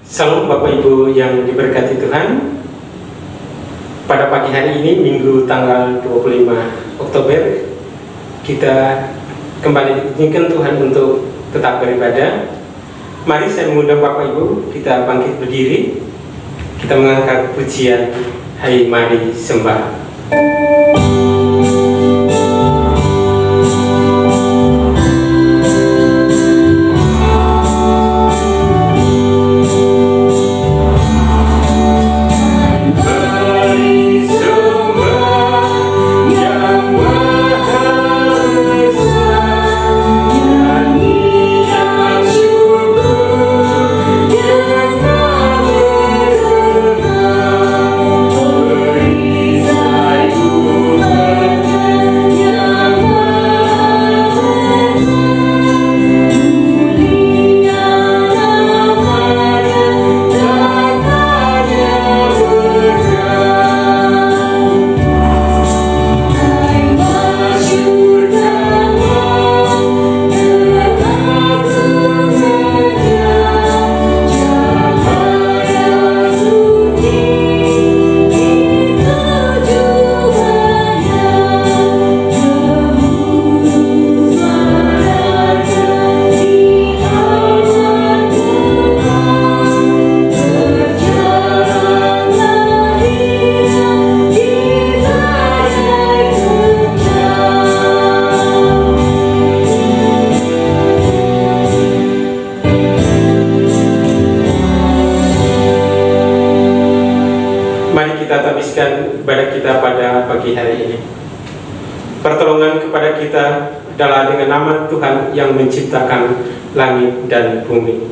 Salam Bapak Ibu yang diberkati Tuhan. Pada pagi hari ini, Minggu tanggal 25 Oktober, kita kembali diizinkan Tuhan untuk tetap beribadah. Mari saya mengundang Bapak Ibu, kita bangkit berdiri. Kita mengangkat pujian Hai Mari Sembah. Ibadah kita pada pagi hari ini. Pertolongan kepada kita adalah dengan nama Tuhan yang menciptakan langit dan bumi,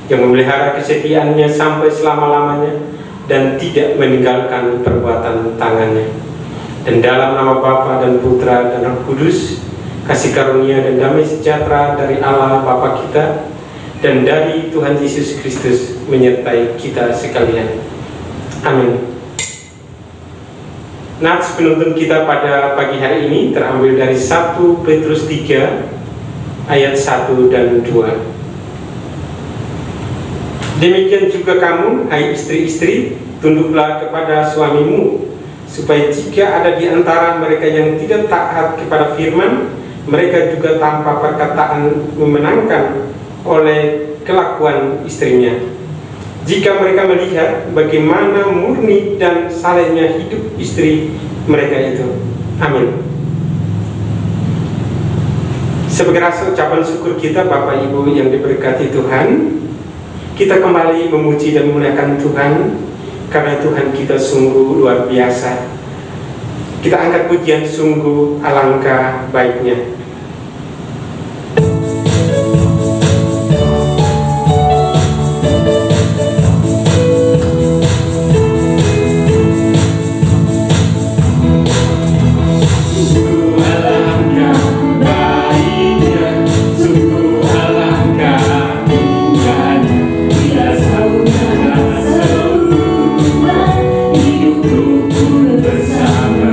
yang memelihara kesetiaannya sampai selama-lamanya dan tidak meninggalkan perbuatan tangannya. Dan dalam nama Bapa dan Putra dan Roh Kudus, kasih karunia dan damai sejahtera dari Allah Bapa kita dan dari Tuhan Yesus Kristus menyertai kita sekalian. Amin. Nats penuntun kita pada pagi hari ini terambil dari 1 Petrus 3 ayat 1 dan 2. Demikian juga kamu, hai istri-istri, tunduklah kepada suamimu, supaya jika ada di antara mereka yang tidak taat kepada firman, mereka juga tanpa perkataan memenangkan oleh kelakuan istrinya. Jika mereka melihat bagaimana murni dan salehnya hidup istri mereka itu. Amin. Sebagai rasa ucapan syukur kita, Bapak Ibu yang diberkati Tuhan, kita kembali memuji dan memuliakan Tuhan, karena Tuhan kita sungguh luar biasa. Kita angkat pujian, sungguh alangkah baiknya. Bersama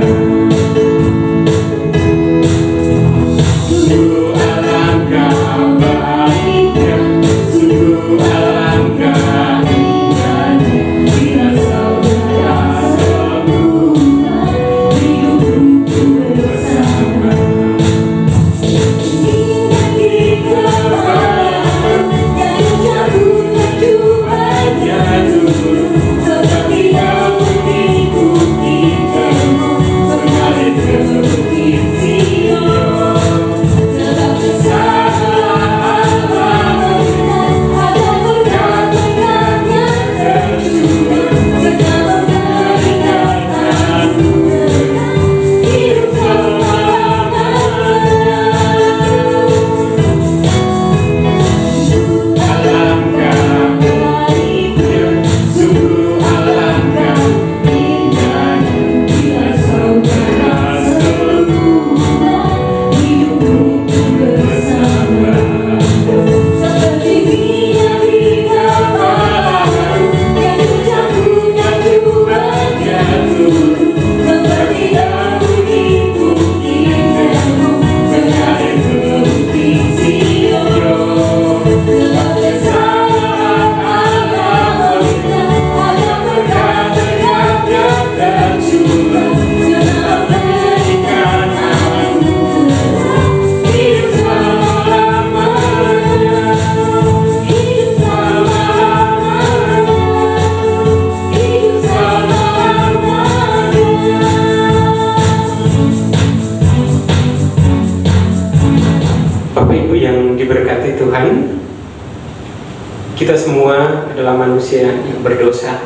Kita semua adalah manusia yang berdosa.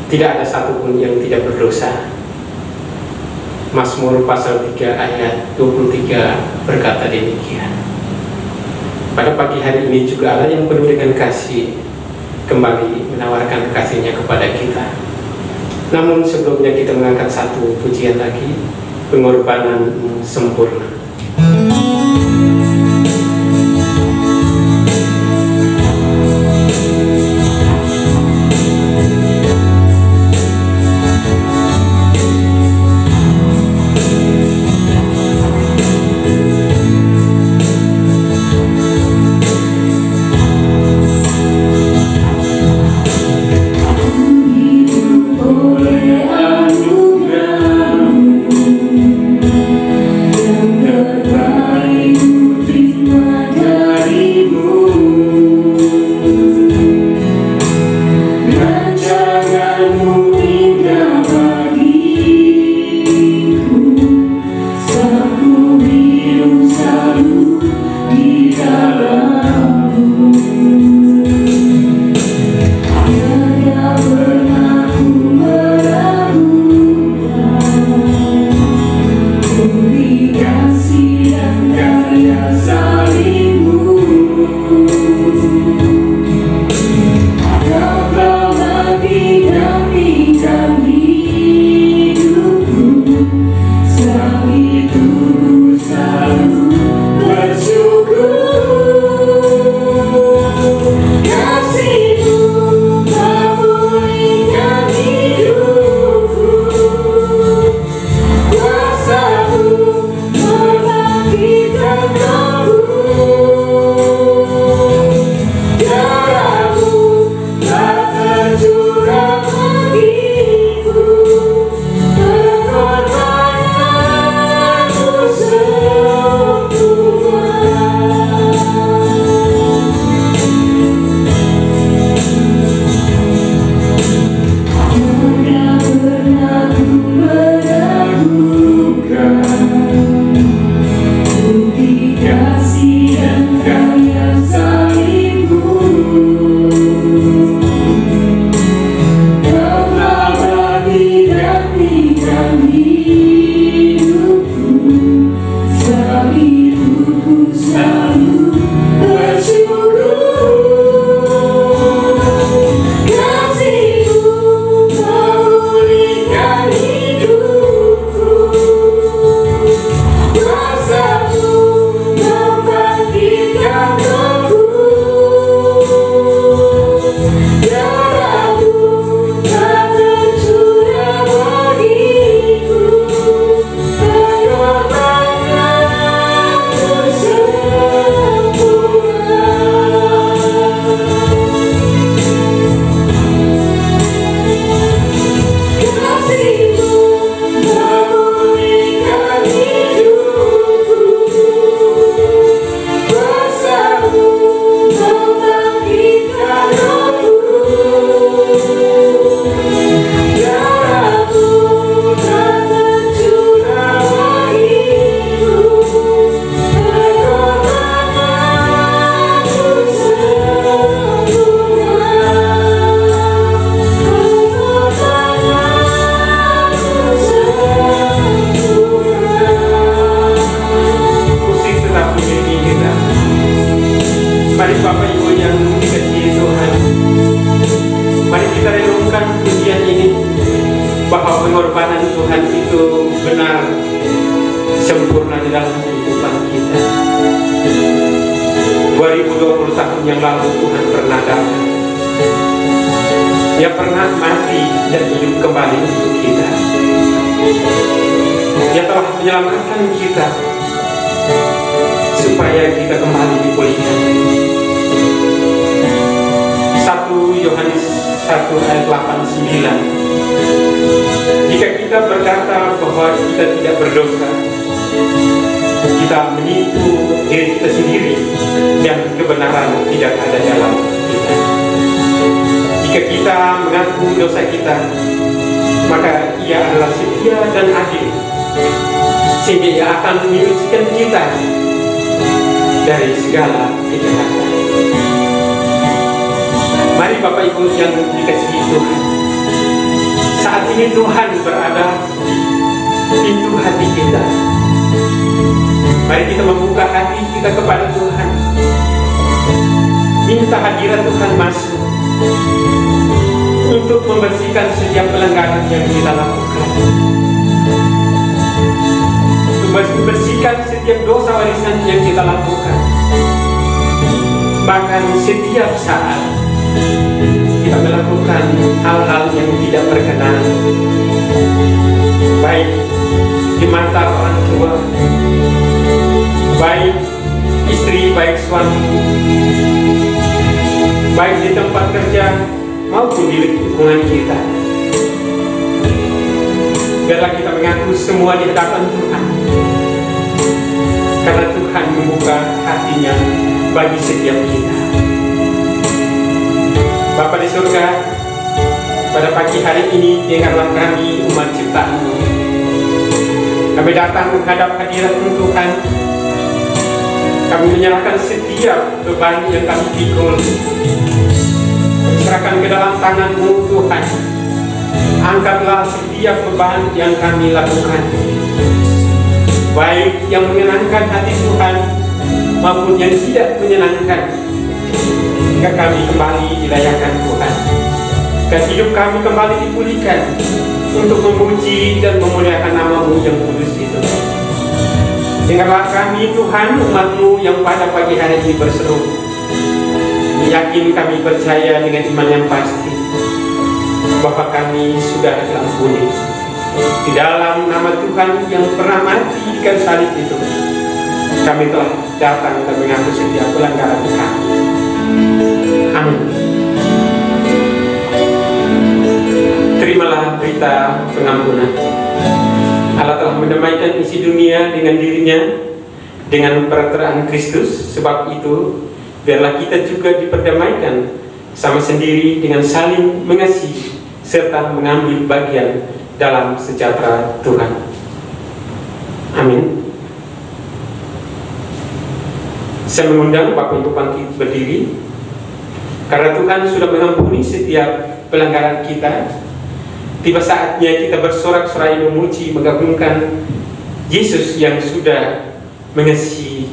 Tidak ada satupun yang tidak berdosa. Mazmur pasal 3 ayat 23 berkata demikian. Pada pagi hari ini juga Allah yang penuh dengan kasih kembali menawarkan kasih-Nya kepada kita. Namun sebelumnya kita mengangkat satu pujian lagi, pengorbanan-Mu sempurna. sempurna di dalam kehidupan kita. 2020 tahun yang lalu Tuhan pernah datang. Dia pernah mati dan hidup kembali untuk kita. Dia telah menyelamatkan kita supaya kita kembali dipulihkan. 1 Yohanes 1 ayat 8-9. Jika kita berkata bahwa kita tidak berdosa, kita menipu diri kita sendiri dan kebenaran tidak ada dalam kita. Jika kita mengaku dosa kita, maka Ia adalah setia dan adil, sehingga Ia akan menyucikan kita dari segala kejahatan. Mari Bapak Ibu yang dikasihi Tuhan, saat ini Tuhan berada di pintu hati kita. Mari kita membuka hati kita kepada Tuhan, minta hadirat Tuhan masuk untuk membersihkan setiap pelanggaran yang kita lakukan, membersihkan setiap dosa warisan yang kita lakukan. Bahkan setiap saat kita melakukan hal-hal yang tidak berkenan, baik di mata orang tua, baik istri, baik suami, baik di tempat kerja maupun di lingkungan kita. Biarlah kita mengaku semua di hadapan Tuhan, karena Tuhan membuka hatinya bagi setiap kita. Bapa di surga, pada pagi hari ini dengarlah kami umat ciptaan-Mu. Kami datang menghadap hadirat Tuhan. Kami menyerahkan setiap beban yang kami pikul, kami serahkan ke dalam tangan-Mu Tuhan. Angkatlah setiap beban yang kami lakukan, baik yang menyenangkan hati Tuhan maupun yang tidak menyenangkan. Jika kami kembali dilayakan Tuhan, dan hidup kami kembali dipulihkan untuk memuji dan memuliakan nama-Mu yang kudus itu. Dengarlah kami Tuhan, umat-Mu yang pada pagi hari ini berseru. Yakin kami percaya dengan iman yang pasti bahwa kami sudah diampuni di dalam nama Tuhan yang pernah mati di kayu salib itu. Kami telah datang dan mengaku setiap pelanggaran kami. Amin. Terimalah berita pengampunan. Allah telah mendamaikan isi dunia dengan dirinya dengan perteraan Kristus. Sebab itu, biarlah kita juga diperdamaikan sama sendiri dengan saling mengasihi serta mengambil bagian dalam sejahtera Tuhan. Amin. Saya mengundang Bapak Ibu bangkit berdiri. Karena Tuhan sudah mengampuni setiap pelanggaran kita, tiba saatnya kita bersorak-sorai memuji, mengagungkan Yesus yang sudah mengasihi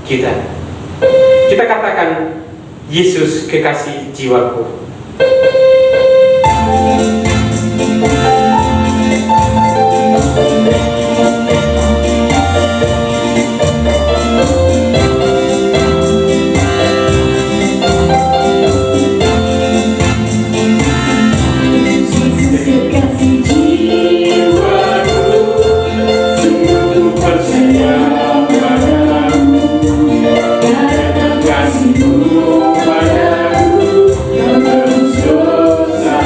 kita. Kita katakan, Yesus kekasih jiwaku. Kasih-Mu padaku yang terus dosa.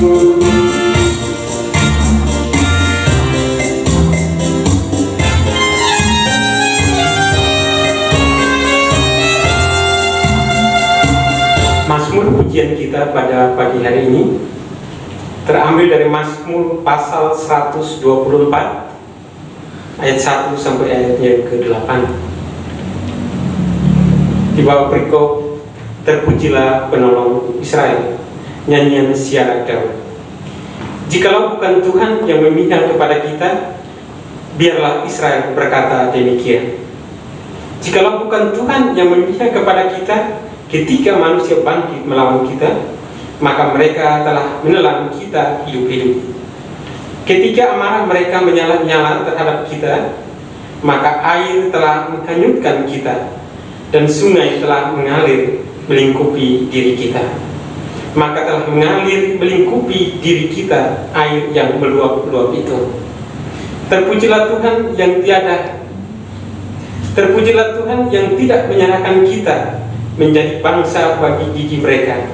Mazmur pujian kita pada pagi hari ini terambil dari Mazmur pasal 124 ayat 1 sampai ayatnya ke-8. Di bawah perikop terpujilah penolong Israel, nyanyian Ziarah Daud. Jikalau bukan Tuhan yang memihak kepada kita, biarlah Israel berkata demikian. Jikalau bukan Tuhan yang memihak kepada kita ketika manusia bangkit melawan kita, maka mereka telah menelan kita hidup-hidup. Ketika amarah mereka menyala-nyala terhadap kita, maka air telah menghanyutkan kita, dan sungai telah mengalir melingkupi diri kita. Maka telah mengalir melingkupi diri kita air yang meluap-luap itu. Terpujilah Tuhan yang tidak menyerahkan kita menjadi bangsa bagi gigi mereka.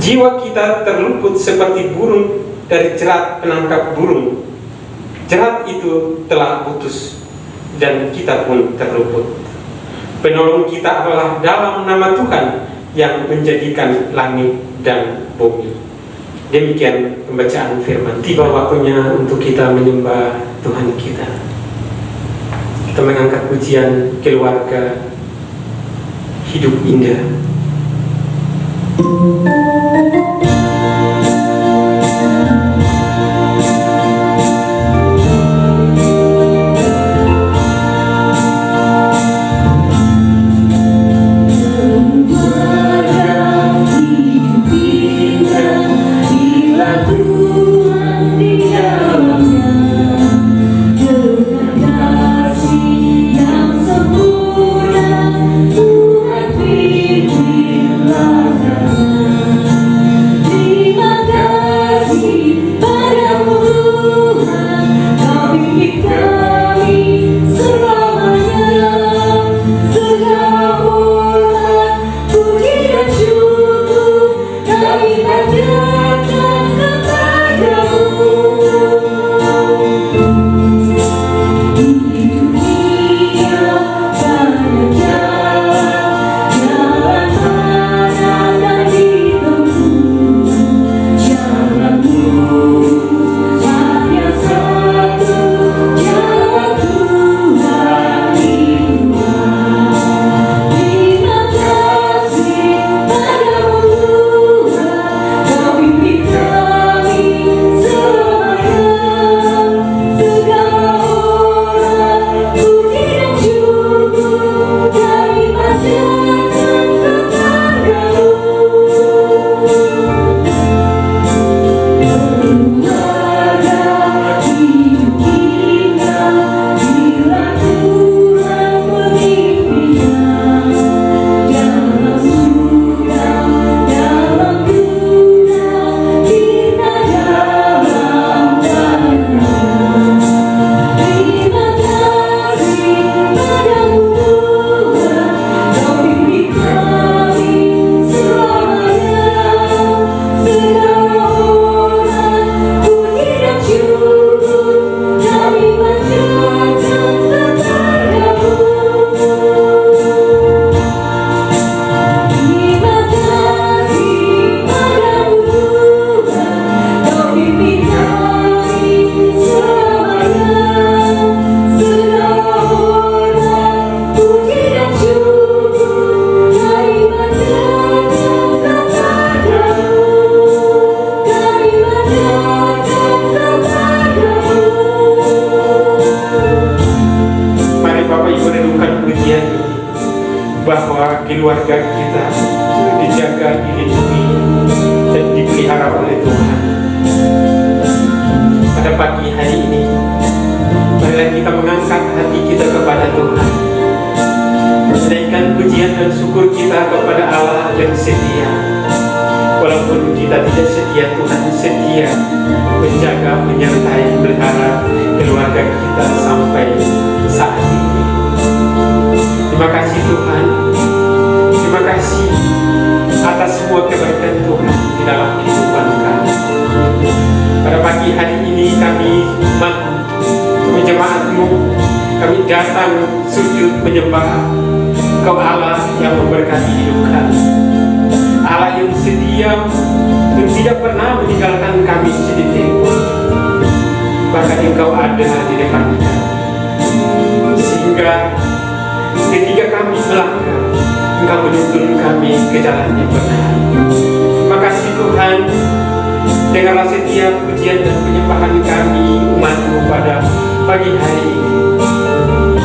Jiwa kita terluput seperti burung dari jerat penangkap burung. Jerat itu telah putus dan kita pun terluput. Penolong kita adalah dalam nama Tuhan yang menjadikan langit dan bumi. Demikian pembacaan firman. Tiba waktunya untuk kita menyembah Tuhan kita. Kita mengangkat pujian keluarga hidup indah. Bahwa keluarga kita dijaga, dilindungi, dan dipelihara oleh Tuhan. Pada pagi hari ini, marilah kita mengangkat hati kita kepada Tuhan, menaikkan pujian dan syukur kita kepada Allah yang setia. Walaupun kita tidak setia, Tuhan setia menjaga, menyertai, melihara keluarga kita sampai saat ini. Terima kasih Tuhan. Terima kasih atas semua membawa kebaikan Tuhan di dalam kehidupan kami. Pada pagi hari ini kami umat jemaat-Mu, kami datang sujud menyembah Engkau Allah yang memberkati hidup kami, Allah yang setia, yang tidak pernah meninggalkan kami sedetik pun. Bahkan Engkau ada di depan kita, sehingga ketika kami melangkah, Engkau menuntun kami ke jalan yang benar. Terima kasih Tuhan. Dengarlah setiap pujian dan penyembahan kami umat-Mu pada pagi hari ini.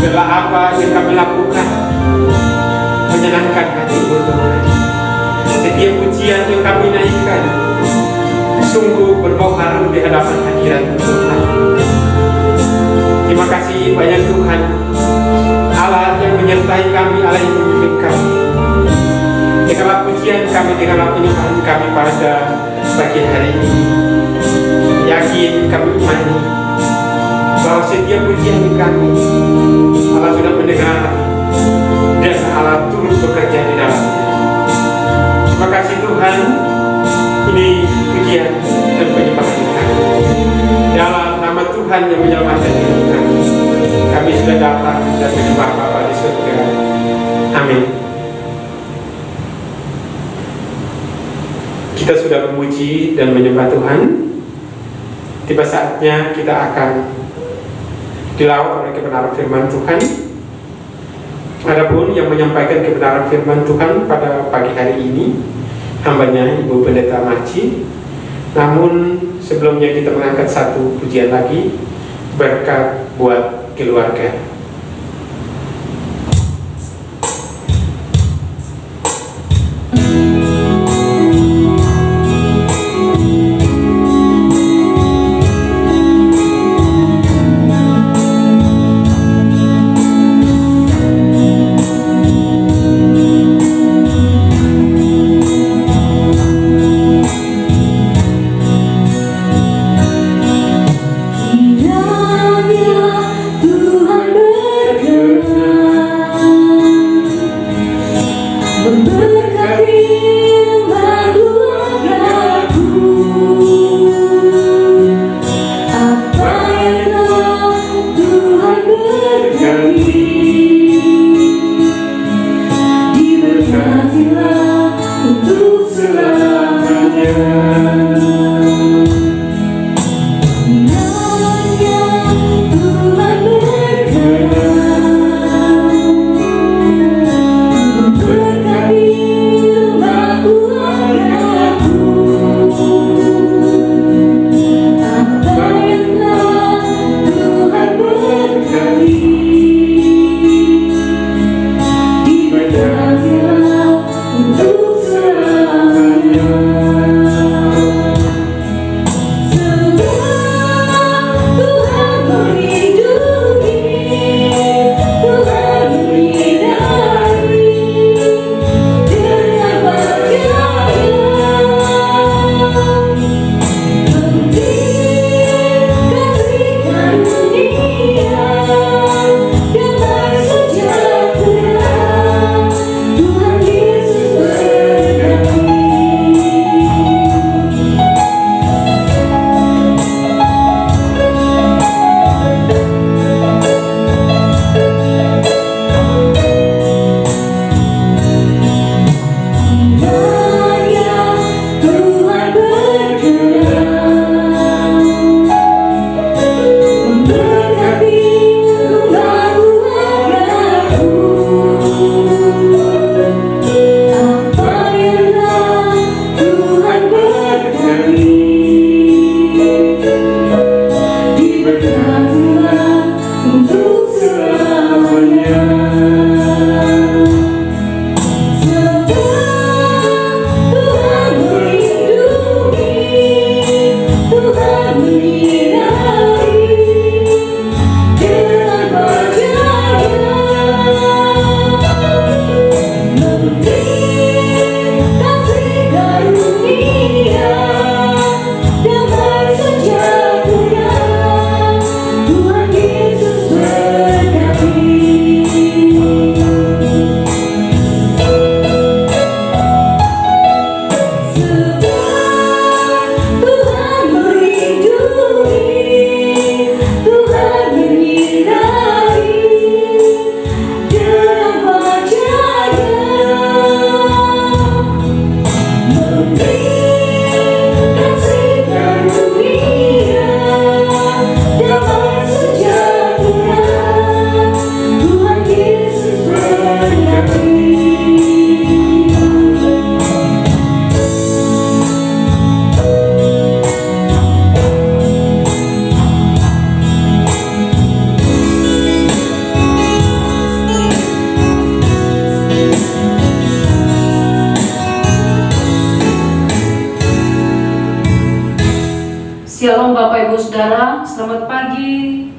Biarlah apa yang kami lakukan menyenangkan hati-Mu Tuhan. Setiap pujian yang kami naikkan sungguh berbau harum di hadapan hadirat Tuhan. Terima kasih banyak Tuhan, Allah yang menyertai kami, Allah yang memimpin kami. Dengarlah pujian kami, dengarlah penyembahan kami pada pagi hari ini. Yakin kami imani bahwa setiap pujian kami Allah sudah mendengar dan Allah turut bekerja di dalamnya. Terima kasih Tuhan. Ini pujian dan penyembahan kami dalam nama Tuhan yang menyelamatkan hidup kami. Kami sudah datang dan menyembah Bapa di surga. Amin. Kita sudah memuji dan menyembah Tuhan. Tiba saatnya kita akan dilawat oleh kebenaran firman Tuhan. Adapun yang menyampaikan kebenaran firman Tuhan pada pagi hari ini, hambanya Ibu Pendeta Marci. Namun sebelumnya kita mengangkat satu pujian lagi, berkat buat keluarga. Shalom Bapak Ibu Saudara, selamat pagi.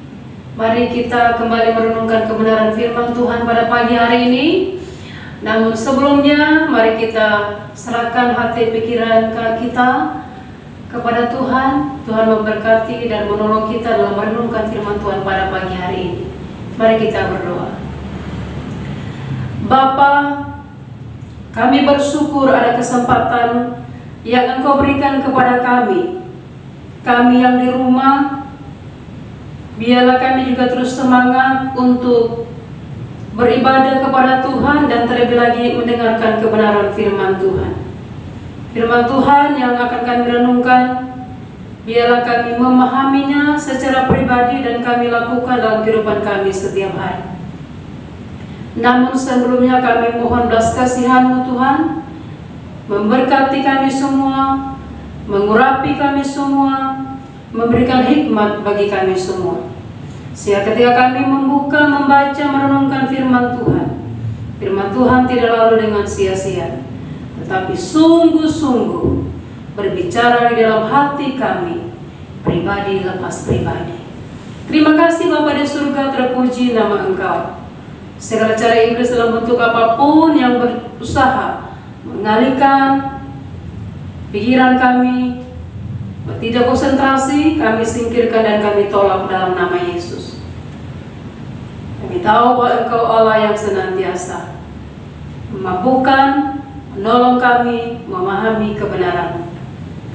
Mari kita kembali merenungkan kebenaran firman Tuhan pada pagi hari ini. Namun sebelumnya, mari kita serahkan hati pikiran kita kepada Tuhan. Tuhan memberkati dan menolong kita dalam merenungkan firman Tuhan pada pagi hari ini. Mari kita berdoa. Bapa, kami bersyukur ada kesempatan yang Engkau berikan kepada kami. Kami yang di rumah, biarlah kami juga terus semangat untuk beribadah kepada Tuhan dan terlebih lagi mendengarkan kebenaran firman Tuhan. Firman Tuhan yang akan kami renungkan, biarlah kami memahaminya secara pribadi dan kami lakukan dalam kehidupan kami setiap hari. Namun sebelumnya kami mohon belas kasihan-Mu Tuhan, memberkati kami semua, mengurapi kami semua, memberikan hikmat bagi kami semua. Sehingga ketika kami membuka, membaca, merenungkan firman Tuhan tidak lalu dengan sia-sia, tetapi sungguh-sungguh berbicara di dalam hati kami, pribadi lepas pribadi. Terima kasih Bapa di surga, terpuji nama Engkau. Segala cara iblis dalam bentuk apapun yang berusaha mengalihkan pikiran kami, tidak konsentrasi, kami singkirkan dan kami tolak dalam nama Yesus. Kami tahu bahwa Engkau Allah yang senantiasa memampukan, menolong kami memahami kebenaran.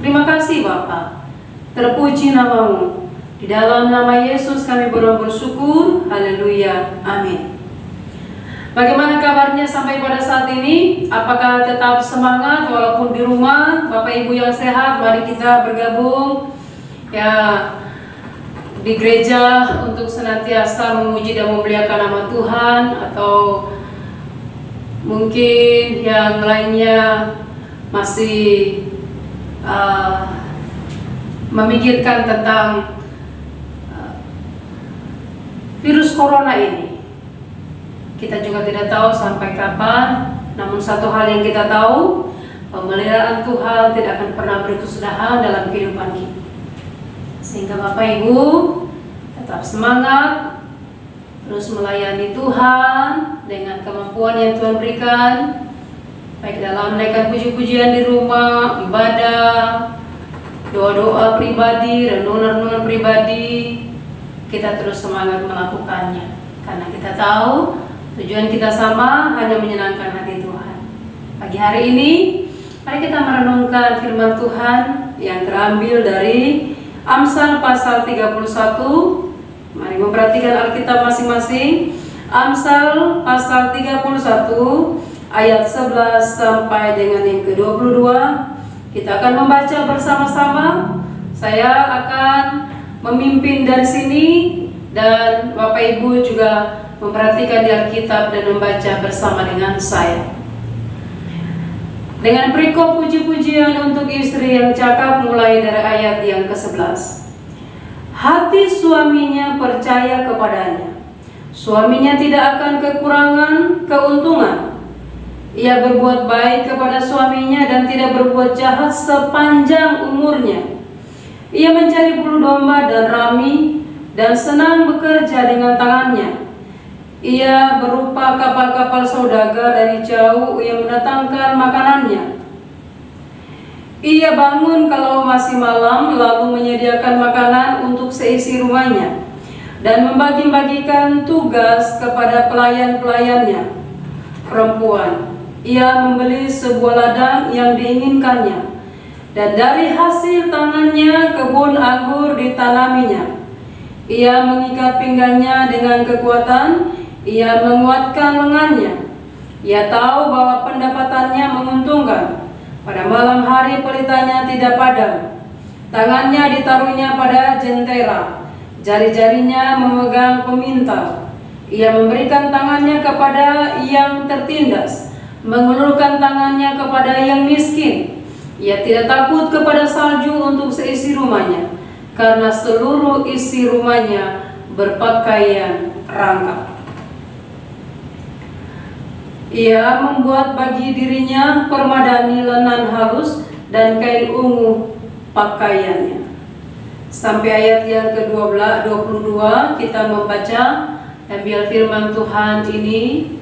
Terima kasih Bapa, terpuji nama-Mu. Di dalam nama Yesus kami bersyukur. Haleluya, amin. Bagaimana kabarnya sampai pada saat ini? Apakah tetap semangat walaupun di rumah? Bapak Ibu yang sehat, mari kita bergabung ya di gereja untuk senantiasa memuji dan memuliakan nama Tuhan. Atau mungkin yang lainnya masih memikirkan tentang virus corona ini. Kita juga tidak tahu sampai kapan, namun satu hal yang kita tahu, pemeliharaan Tuhan tidak akan pernah berkesudahan dalam kehidupan kita. Sehingga Bapak Ibu tetap semangat, terus melayani Tuhan dengan kemampuan yang Tuhan berikan, baik dalam menaikkan puji-pujian di rumah, ibadah, doa-doa pribadi, renungan-renungan pribadi. Kita terus semangat melakukannya, karena kita tahu tujuan kita sama, hanya menyenangkan hati Tuhan. Pagi hari ini, mari kita merenungkan firman Tuhan yang terambil dari Amsal pasal 31. Mari memperhatikan Alkitab masing-masing. Amsal pasal 31 ayat 11 sampai dengan yang ke-22. Kita akan membaca bersama-sama. Saya akan memimpin dari sini dan Bapak Ibu juga memperhatikan di Alkitab dan membaca bersama dengan saya. Dengan perikop puji-pujian untuk istri yang cakap mulai dari ayat yang ke-11. Hati suaminya percaya kepadanya, suaminya tidak akan kekurangan keuntungan. Ia berbuat baik kepada suaminya dan tidak berbuat jahat sepanjang umurnya. Ia mencari bulu domba dan rami dan senang bekerja dengan tangannya. Ia berupa kapal-kapal saudagar dari jauh, ia mendatangkan makanannya. Ia bangun kalau masih malam, lalu menyediakan makanan untuk seisi rumahnya, dan membagi-bagikan tugas kepada pelayan-pelayannya perempuan. Ia membeli sebuah ladang yang diinginkannya, dan dari hasil tangannya kebun anggur ditanaminya. Ia mengikat pinggangnya dengan kekuatan, ia menguatkan lengannya. Ia tahu bahwa pendapatannya menguntungkan. Pada malam hari pelitanya tidak padam. Tangannya ditaruhnya pada jentera, jari-jarinya memegang pemintal. Ia memberikan tangannya kepada yang tertindas, mengulurkan tangannya kepada yang miskin. Ia tidak takut kepada salju untuk seisi rumahnya, karena seluruh isi rumahnya berpakaian rangkap. Ia membuat bagi dirinya permadani lenan halus dan kain ungu pakaiannya. sampai ayat yang ke-22 kita membaca, dan biar firman Tuhan ini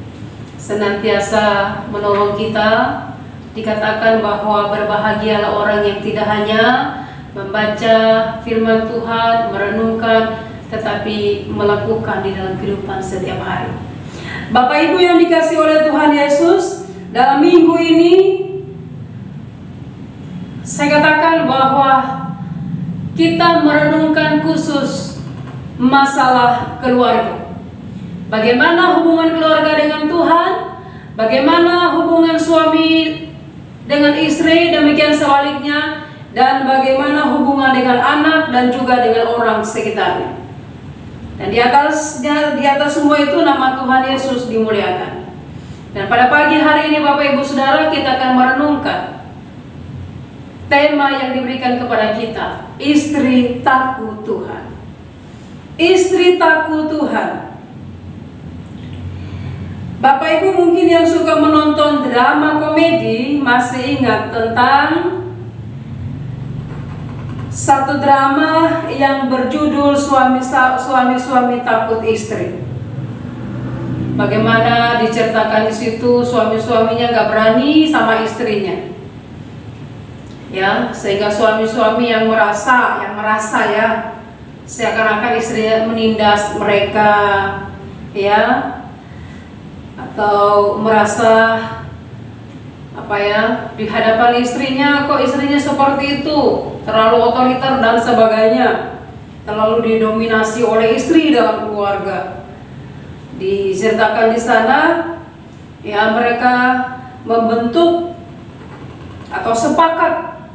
senantiasa menolong kita. Dikatakan bahwa berbahagialah orang yang tidak hanya membaca firman Tuhan, merenungkan, tetapi melakukan di dalam kehidupan setiap hari. Bapak Ibu yang dikasihi oleh Tuhan Yesus, dalam minggu ini saya katakan bahwa kita merenungkan khusus masalah keluarga. Bagaimana hubungan keluarga dengan Tuhan, bagaimana hubungan suami dengan istri, demikian sebaliknya, dan bagaimana hubungan dengan anak dan juga dengan orang sekitarnya. Dan di atas semua itu nama Tuhan Yesus dimuliakan. Dan pada pagi hari ini Bapak Ibu Saudara, kita akan merenungkan tema yang diberikan kepada kita, istri takut Tuhan. Istri takut Tuhan. Bapak Ibu mungkin yang suka menonton drama komedi masih ingat tentang satu drama yang berjudul Suami-suami takut istri. Bagaimana diceritakan di situ suami-suaminya gak berani sama istrinya, ya, sehingga suami-suami yang merasa ya seakan-akan istrinya menindas mereka, ya, atau merasa di hadapan istrinya, kok istrinya seperti itu, terlalu otoriter dan sebagainya, terlalu didominasi oleh istri dalam keluarga. Diceritakan di sana, ya, mereka membentuk atau sepakat,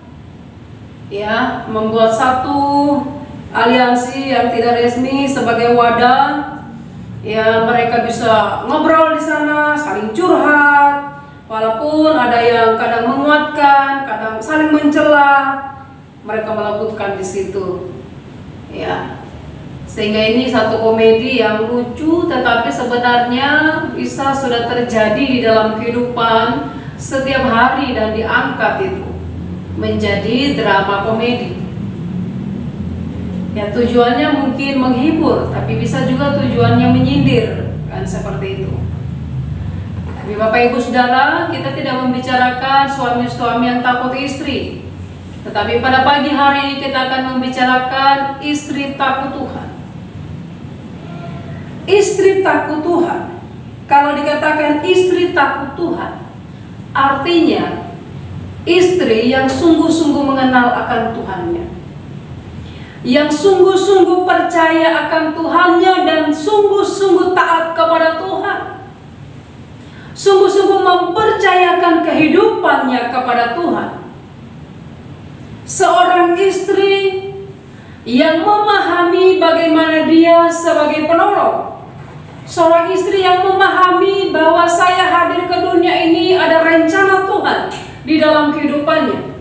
ya, membuat satu aliansi yang tidak resmi sebagai wadah. Ya, mereka bisa ngobrol di sana, saling curhat, walaupun ada yang kadang menguatkan, kadang saling mencela, mereka melakukan di situ, ya. Sehingga ini satu komedi yang lucu, tetapi sebenarnya bisa sudah terjadi di dalam kehidupan setiap hari dan diangkat itu menjadi drama komedi. Ya, tujuannya mungkin menghibur, tapi bisa juga tujuannya menyindir, kan seperti itu. Tapi Bapak Ibu Saudara, kita tidak membicarakan suami-suami yang takut istri, tetapi pada pagi hari kita akan membicarakan istri takut Tuhan. Istri takut Tuhan. Kalau dikatakan istri takut Tuhan, artinya istri yang sungguh-sungguh mengenal akan Tuhannya, yang sungguh-sungguh percaya akan Tuhannya dan sungguh-sungguh taat kepada Tuhan, sungguh-sungguh mempercayakan kehidupannya kepada Tuhan. Seorang istri yang memahami bagaimana dia sebagai penolong, seorang istri yang memahami bahwa saya hadir ke dunia ini ada rencana Tuhan di dalam kehidupannya.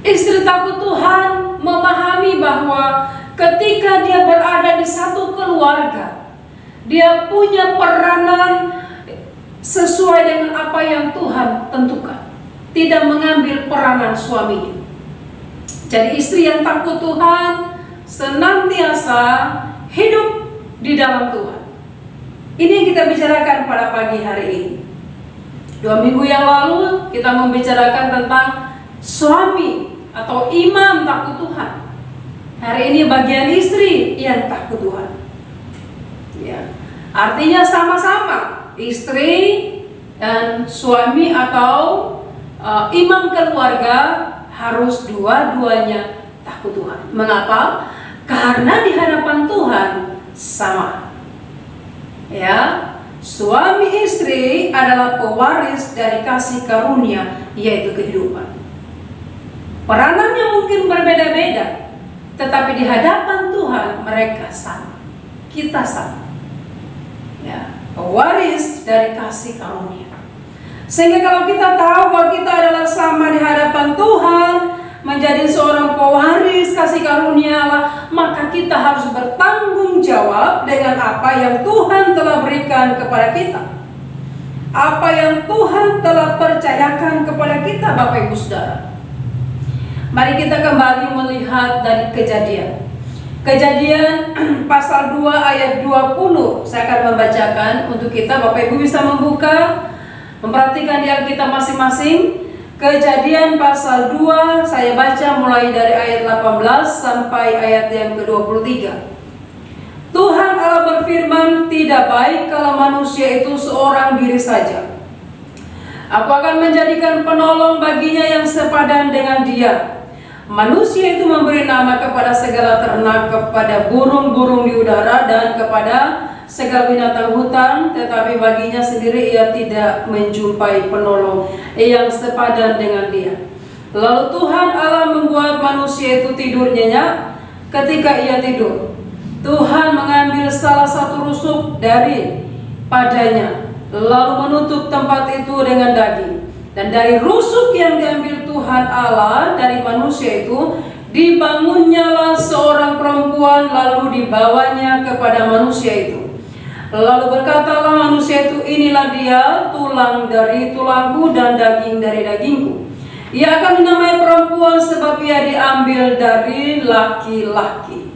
Istri takut Tuhan memahami bahwa ketika dia berada di satu keluarga, dia punya peranan sesuai dengan apa yang Tuhan tentukan, tidak mengambil peranan suaminya. Jadi istri yang takut Tuhan senantiasa hidup di dalam Tuhan. Ini yang kita bicarakan pada pagi hari ini. 2 minggu yang lalu kita membicarakan tentang suami atau imam takut Tuhan. Hari ini bagian istri yang takut Tuhan. Ya, artinya sama-sama istri dan suami atau imam keluarga harus dua-duanya takut Tuhan. Mengapa? Karena di hadapan Tuhan sama. Ya, suami istri adalah pewaris dari kasih karunia, yaitu kehidupan. Peranannya mungkin berbeda-beda, tetapi di hadapan Tuhan mereka sama. Kita sama. Ya, pewaris dari kasih karunia. Sehingga kalau kita tahu bahwa kita adalah sama di hadapan Tuhan, menjadi seorang pewaris kasih karunia Allah, maka kita harus bertanggung jawab dengan apa yang Tuhan telah berikan kepada kita, apa yang Tuhan telah percayakan kepada kita, Bapak Ibu Saudara. Mari kita kembali melihat dari Kejadian. Kejadian pasal 2 ayat 20. Saya akan membacakan untuk kita. Bapak Ibu bisa membuka, memperhatikan di Alkitab masing-masing. Kejadian pasal 2, saya baca mulai dari ayat 18 sampai ayat yang ke-23. Tuhan Allah berfirman, tidak baik kalau manusia itu seorang diri saja. Aku akan menjadikan penolong baginya yang sepadan dengan dia. Manusia itu memberi nama kepada segala ternak, kepada burung-burung di udara, dan kepada segala binatang hutan, tetapi baginya sendiri ia tidak menjumpai penolong yang sepadan dengan dia. Lalu Tuhan Allah membuat manusia itu tidur nyenyak. Ketika ia tidur, Tuhan mengambil salah satu rusuk dari padanya, lalu menutup tempat itu dengan daging. Dan dari rusuk yang diambil Tuhan Allah dari manusia itu, dibangunnyalah seorang perempuan, lalu dibawanya kepada manusia itu. Lalu berkatalah manusia itu, inilah dia, tulang dari tulangku dan daging dari dagingku. Ia akan dinamai perempuan sebab ia diambil dari laki-laki.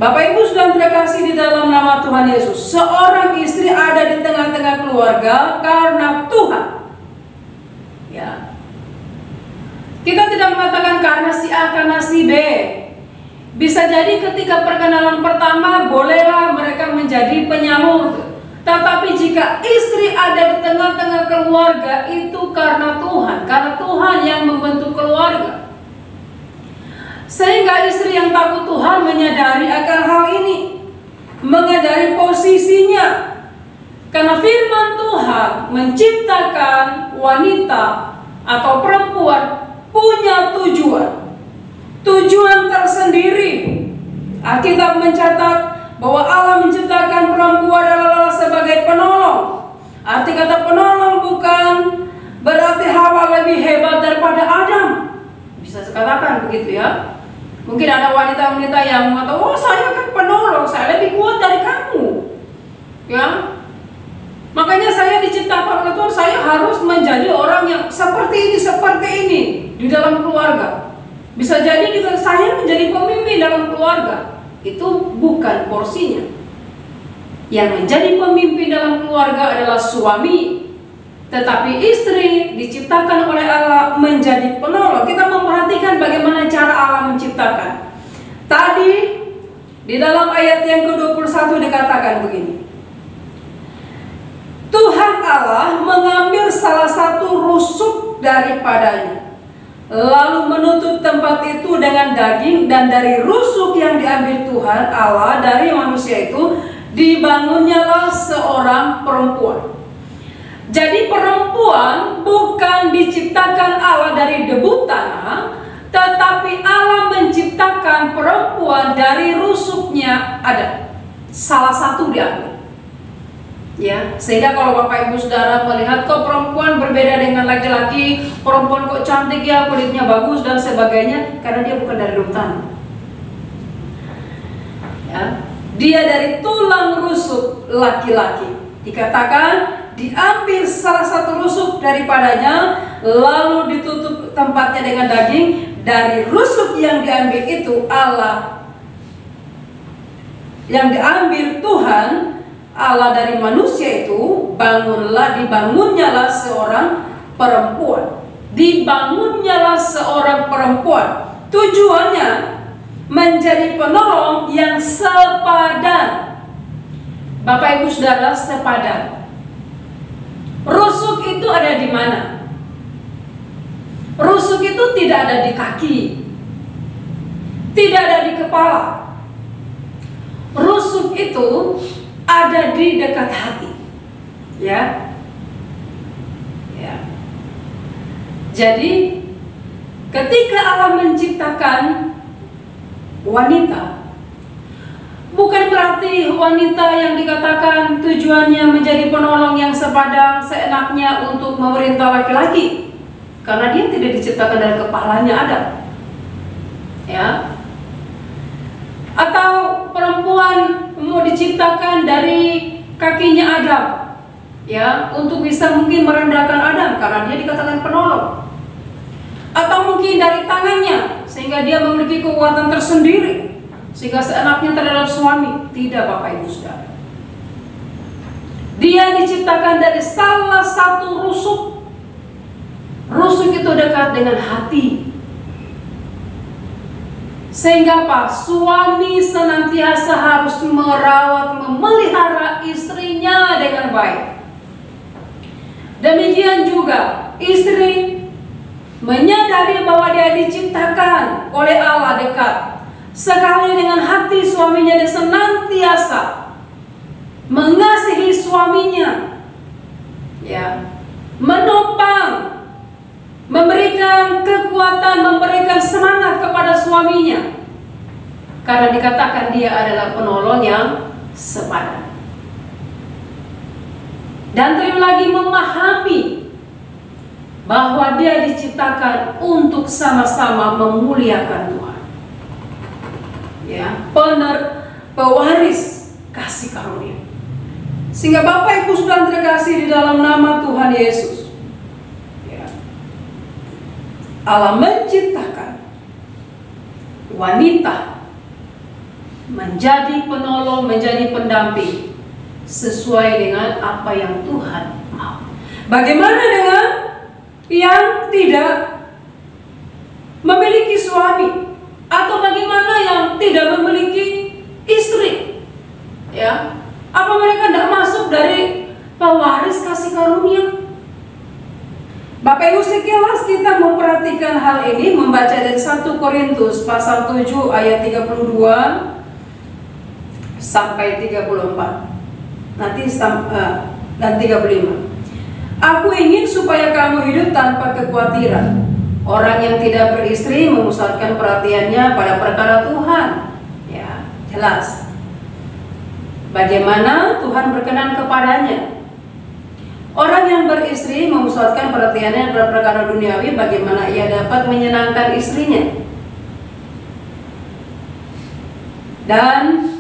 Bapak Ibu sudah terkasih di dalam nama Tuhan Yesus, seorang istri ada di tengah-tengah keluarga karena Tuhan. Ya. Kita tidak mengatakan karena si A, karena si B. Bisa jadi ketika perkenalan pertama bolehlah mereka menjadi penyalur. Tetapi jika istri ada di tengah-tengah keluarga, itu karena Tuhan. Karena Tuhan yang membentuk keluarga. Sehingga istri yang takut Tuhan menyadari akan hal ini, menyadari posisinya. Karena firman Tuhan menciptakan wanita atau perempuan punya tujuan. Tujuan tersendiri. Alkitab mencatat bahwa Allah menciptakan perempuan adalah sebagai penolong. Arti kata penolong bukan berarti Hawa lebih hebat daripada Adam. Bisa dikatakan begitu ya. Mungkin ada wanita-wanita yang mengatakan, oh saya kan penolong, saya lebih kuat dari kamu. Ya. Makanya saya diciptakan oleh Tuhan, saya harus menjadi orang yang seperti ini di dalam keluarga. Bisa jadi juga saya menjadi pemimpin dalam keluarga. Itu bukan porsinya. Yang menjadi pemimpin dalam keluarga adalah suami. Tetapi istri diciptakan oleh Allah menjadi penolong. Kita memperhatikan bagaimana cara Allah menciptakan. Tadi di dalam ayat yang ke-21 dikatakan begini. Tuhan Allah mengambil salah satu rusuk daripadanya, lalu menutup tempat itu dengan daging, dan dari rusuk yang diambil Tuhan Allah dari manusia itu dibangunnyalah seorang perempuan. Jadi perempuan bukan diciptakan Allah dari debu tanah, tetapi Allah menciptakan perempuan dari rusuknya Adam. Salah satu diambil. Ya, sehingga kalau Bapak Ibu Saudara melihat kok perempuan berbeda dengan laki-laki, perempuan kok cantik ya, kulitnya bagus dan sebagainya, karena dia bukan dari debu tanah. Ya, dia dari tulang rusuk laki-laki. Dikatakan diambil salah satu rusuk daripadanya, lalu ditutup tempatnya dengan daging. Dari rusuk yang diambil itu Allah, yang diambil Tuhan Allah dari manusia itu, dibangunnyalah seorang perempuan. Dibangunnyalah seorang perempuan. Tujuannya menjadi penolong yang sepadan. Bapak Ibu Saudara, sepadan. Rusuk itu ada di mana? Rusuk itu tidak ada di kaki, tidak ada di kepala. Rusuk itu ada di dekat hati, ya. Jadi ketika Allah menciptakan wanita, bukan berarti wanita yang dikatakan tujuannya menjadi penolong yang sepadan seenaknya untuk memerintah laki-laki, karena dia tidak diciptakan dari kepalanya Adam, ya. Atau perempuan mau diciptakan dari kakinya Adam, ya, untuk bisa mungkin merendahkan Adam karena dia dikatakan penolong. atau mungkin dari tangannya sehingga dia memiliki kekuatan tersendiri sehingga seenaknya terhadap suami. Tidak, Bapak Ibu Saudara. Dia diciptakan dari salah satu rusuk. Rusuk itu dekat dengan hati. Sehingga apa? Suami senantiasa harus merawat, memelihara istrinya dengan baik. Demikian juga istri menyadari bahwa dia diciptakan oleh Allah dekat sekali dengan hati suaminya. Dia senantiasa mengasihi suaminya, ya, menopang, memberikan kekuatan, memberikan semangat kepada suaminya, karena dikatakan dia adalah penolong yang sepadan. Dan terlebih lagi memahami bahwa dia diciptakan untuk sama-sama memuliakan Tuhan, ya, pewaris kasih karunia. Sehingga Bapak Ibu Saudara terkasih di dalam nama Tuhan Yesus, ya, Allah menciptakan wanita menjadi penolong, menjadi pendamping sesuai dengan apa yang Tuhan mau. Bagaimana dengan yang tidak memiliki suami, atau bagaimana yang tidak memiliki istri? Ya, apa mereka tidak masuk dari pewaris kasih karunia? Bapak Ibu, sekilas kita memperhatikan hal ini, membaca dari 1 Korintus pasal 7 ayat 32 sampai 34. Nanti dan 35. Aku ingin supaya kamu hidup tanpa kekhawatiran. Orang yang tidak beristri memusatkan perhatiannya pada perkara Tuhan. Ya, jelas. Bagaimana Tuhan berkenan kepadanya. Orang yang beristri memusatkan perhatiannya pada perkara duniawi, bagaimana ia dapat menyenangkan istrinya. Dan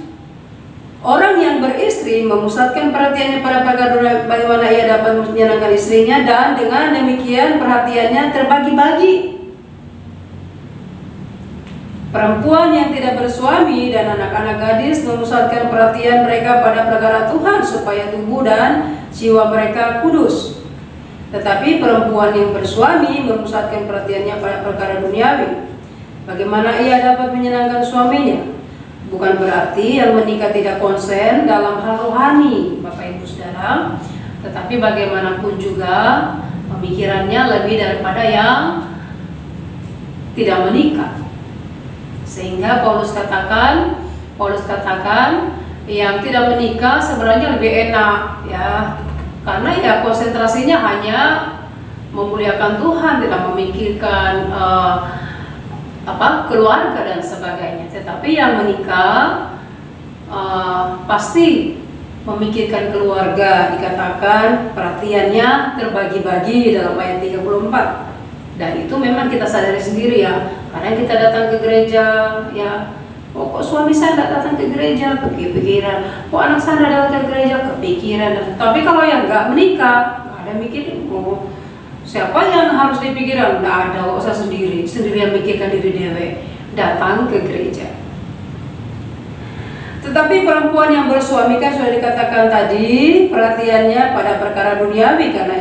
orang yang beristri memusatkan perhatiannya pada perkara duniawi, bagaimana ia dapat menyenangkan istrinya, dan dengan demikian perhatiannya terbagi-bagi. Perempuan yang tidak bersuami dan anak-anak gadis memusatkan perhatian mereka pada perkara Tuhan supaya tubuh dan jiwa mereka kudus. Tetapi perempuan yang bersuami memusatkan perhatiannya pada perkara duniawi, bagaimana ia dapat menyenangkan suaminya. Bukan berarti yang menikah tidak konsen dalam hal rohani, Bapak Ibu Saudara, tetapi bagaimanapun juga pemikirannya lebih daripada yang tidak menikah. Sehingga Paulus katakan yang tidak menikah sebenarnya lebih enak, ya, karena ya konsentrasinya hanya memuliakan Tuhan, tidak memikirkan keluarga dan sebagainya. Tetapi yang menikah pasti memikirkan keluarga, dikatakan perhatiannya terbagi-bagi dalam ayat 34. Dan itu memang kita sadari sendiri, ya, karena kita datang ke gereja, ya, kok suami saya tidak datang ke gereja, kepikiran, kok anak saya tidak datang ke gereja, kepikiran. Tapi kalau yang nggak menikah, nggak ada mikirin, siapa yang harus dipikirkan? Nggak ada, kok saya sendirian mikirkan diri dewe, datang ke gereja. Tetapi perempuan yang bersuami kan sudah dikatakan tadi, perhatiannya pada perkara duniawi, karena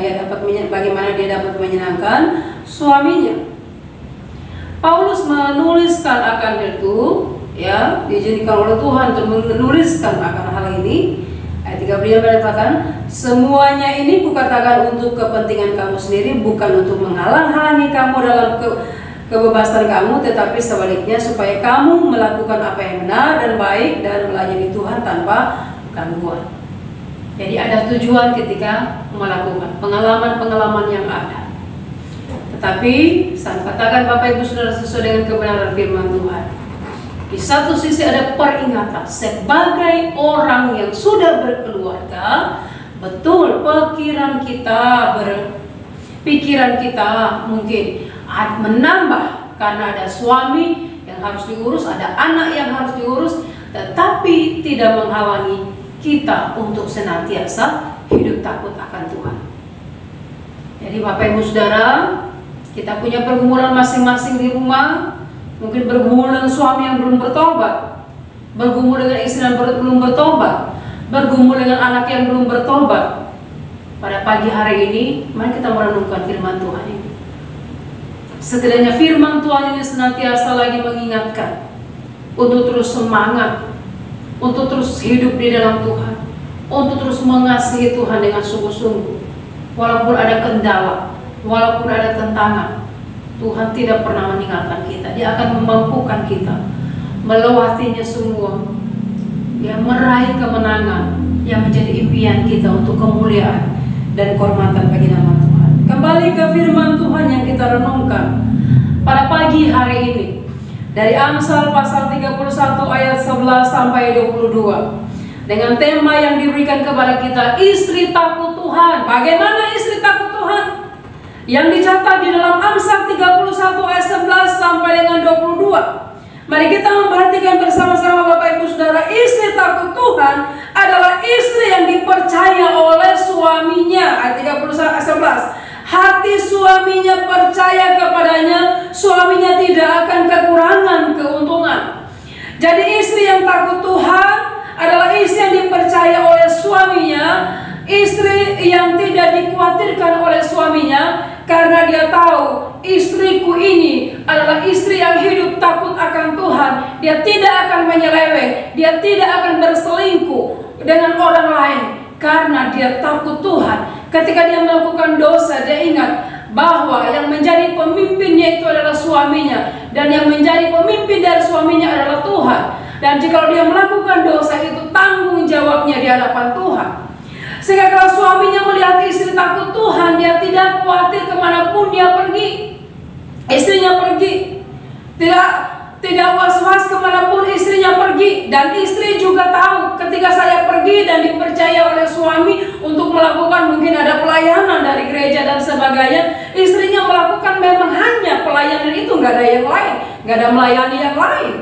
bagaimana dia dapat menyenangkan suaminya. Paulus menuliskan akan itu, ya, diizinkan oleh Tuhan untuk menuliskan akan hal ini. Ayat 35 mengatakan, semuanya ini kukatakan untuk kepentingan kamu sendiri, bukan untuk menghalang-halangi kamu dalam kebebasan kamu, tetapi sebaliknya supaya kamu melakukan apa yang benar dan baik dan melayani Tuhan tanpa gangguan. Jadi ada tujuan ketika melakukan pengalaman-pengalaman yang ada. Tetapi saya katakan Bapak Ibu Saudara, sesuai dengan kebenaran firman Tuhan, di satu sisi ada peringatan sebagai orang yang sudah berkeluarga, betul pikiran kita mungkin menambah karena ada suami yang harus diurus, ada anak yang harus diurus, tetapi tidak menghalangi kita untuk senantiasa hidup takut akan Tuhan. Jadi Bapak Ibu Saudara, Kita punya pergumulan masing-masing di rumah, mungkin bergumul dengan suami yang belum bertobat, bergumul dengan istri yang belum bertobat, bergumul dengan anak yang belum bertobat. Pada pagi hari ini, mari kita merenungkan firman Tuhan ini. Setidaknya firman Tuhan ini senantiasa lagi mengingatkan untuk terus semangat, untuk terus hidup di dalam Tuhan, untuk terus mengasihi Tuhan dengan sungguh-sungguh. Walaupun ada kendala, walaupun ada tantangan, Tuhan tidak pernah meninggalkan kita. Dia akan memampukan kita melewatinya semua, ya, meraih kemenangan yang menjadi impian kita untuk kemuliaan dan kehormatan bagi nama Tuhan. Kembali ke firman Tuhan yang kita renungkan pada pagi hari ini dari Amsal pasal 31 ayat 11 sampai 22 dengan tema yang diberikan kepada kita, istri takut Tuhan. Bagaimana istri takut Tuhan? Yang dicatat di dalam Amsal 31 ayat 11 sampai dengan 22. Mari kita memperhatikan bersama-sama Bapak Ibu Saudara. Istri takut Tuhan adalah istri yang dipercaya oleh suaminya. Ayat 31 ayat 11. Hati suaminya percaya kepadanya, suaminya tidak akan kekurangan keuntungan. Jadi istri yang takut Tuhan adalah istri yang dipercaya oleh suaminya, istri yang tidak dikhawatirkan oleh suaminya, karena dia tahu istriku ini adalah istri yang hidup takut akan Tuhan. Dia tidak akan menyeleweng, dia tidak akan berselingkuh dengan orang lain, karena dia takut Tuhan. Ketika dia melakukan dosa, dia ingat bahwa yang menjadi pemimpinnya itu adalah suaminya, dan yang menjadi pemimpin dari suaminya adalah Tuhan. Dan jika dia melakukan dosa, itu tanggung jawabnya di hadapan Tuhan. Sehingga kalau suaminya melihat istri takut Tuhan, dia tidak khawatir kemanapun dia pergi. Istrinya pergi, tidak was-was kemanapun istrinya pergi. Dan istri juga tahu ketika saya pergi dan dipercaya oleh suami untuk melakukan, mungkin ada pelayanan dari gereja dan sebagainya, istrinya melakukan memang hanya pelayanan itu, nggak ada yang lain, nggak ada melayani yang lain.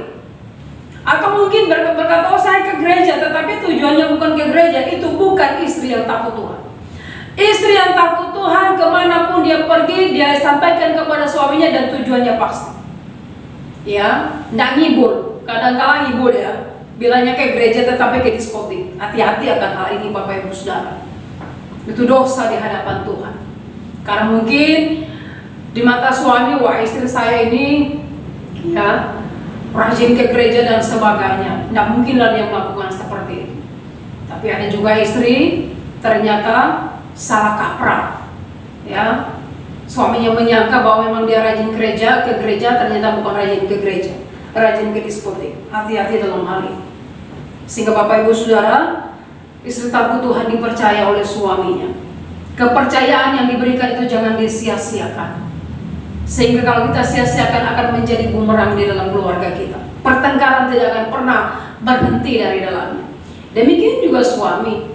Atau mungkin berkata, oh saya ke gereja, tetapi tujuannya bukan ke gereja. Itu bukan istri yang takut Tuhan. Istri yang takut Tuhan, kemanapun dia pergi, dia sampaikan kepada suaminya dan tujuannya pasti. Ya, nggak ngibul. Kadang-kala ngibul ya, bilangnya ke gereja tetapi ke diskotik. Hati-hati akan hal ini Bapak Ibu Saudara. Itu dosa di hadapan Tuhan. Karena mungkin di mata suami, wah istri saya ini ya rajin ke gereja dan sebagainya. Nggak mungkinlah dia melakukan seperti itu. Tapi ada juga istri ternyata salah kaprah, ya. Suaminya menyangka bahwa memang dia rajin ke gereja, ternyata bukan rajin ke gereja, rajin ke diskotik. Hati-hati dalam hal ini. Sehingga Bapak Ibu Saudara, istri takut Tuhan dipercaya oleh suaminya. Kepercayaan yang diberikan itu jangan disia-siakan. Sehingga kalau kita sia-siakan akan menjadi bumerang di dalam keluarga kita. Pertengkaran tidak akan pernah berhenti dari dalamnya. Demikian juga suami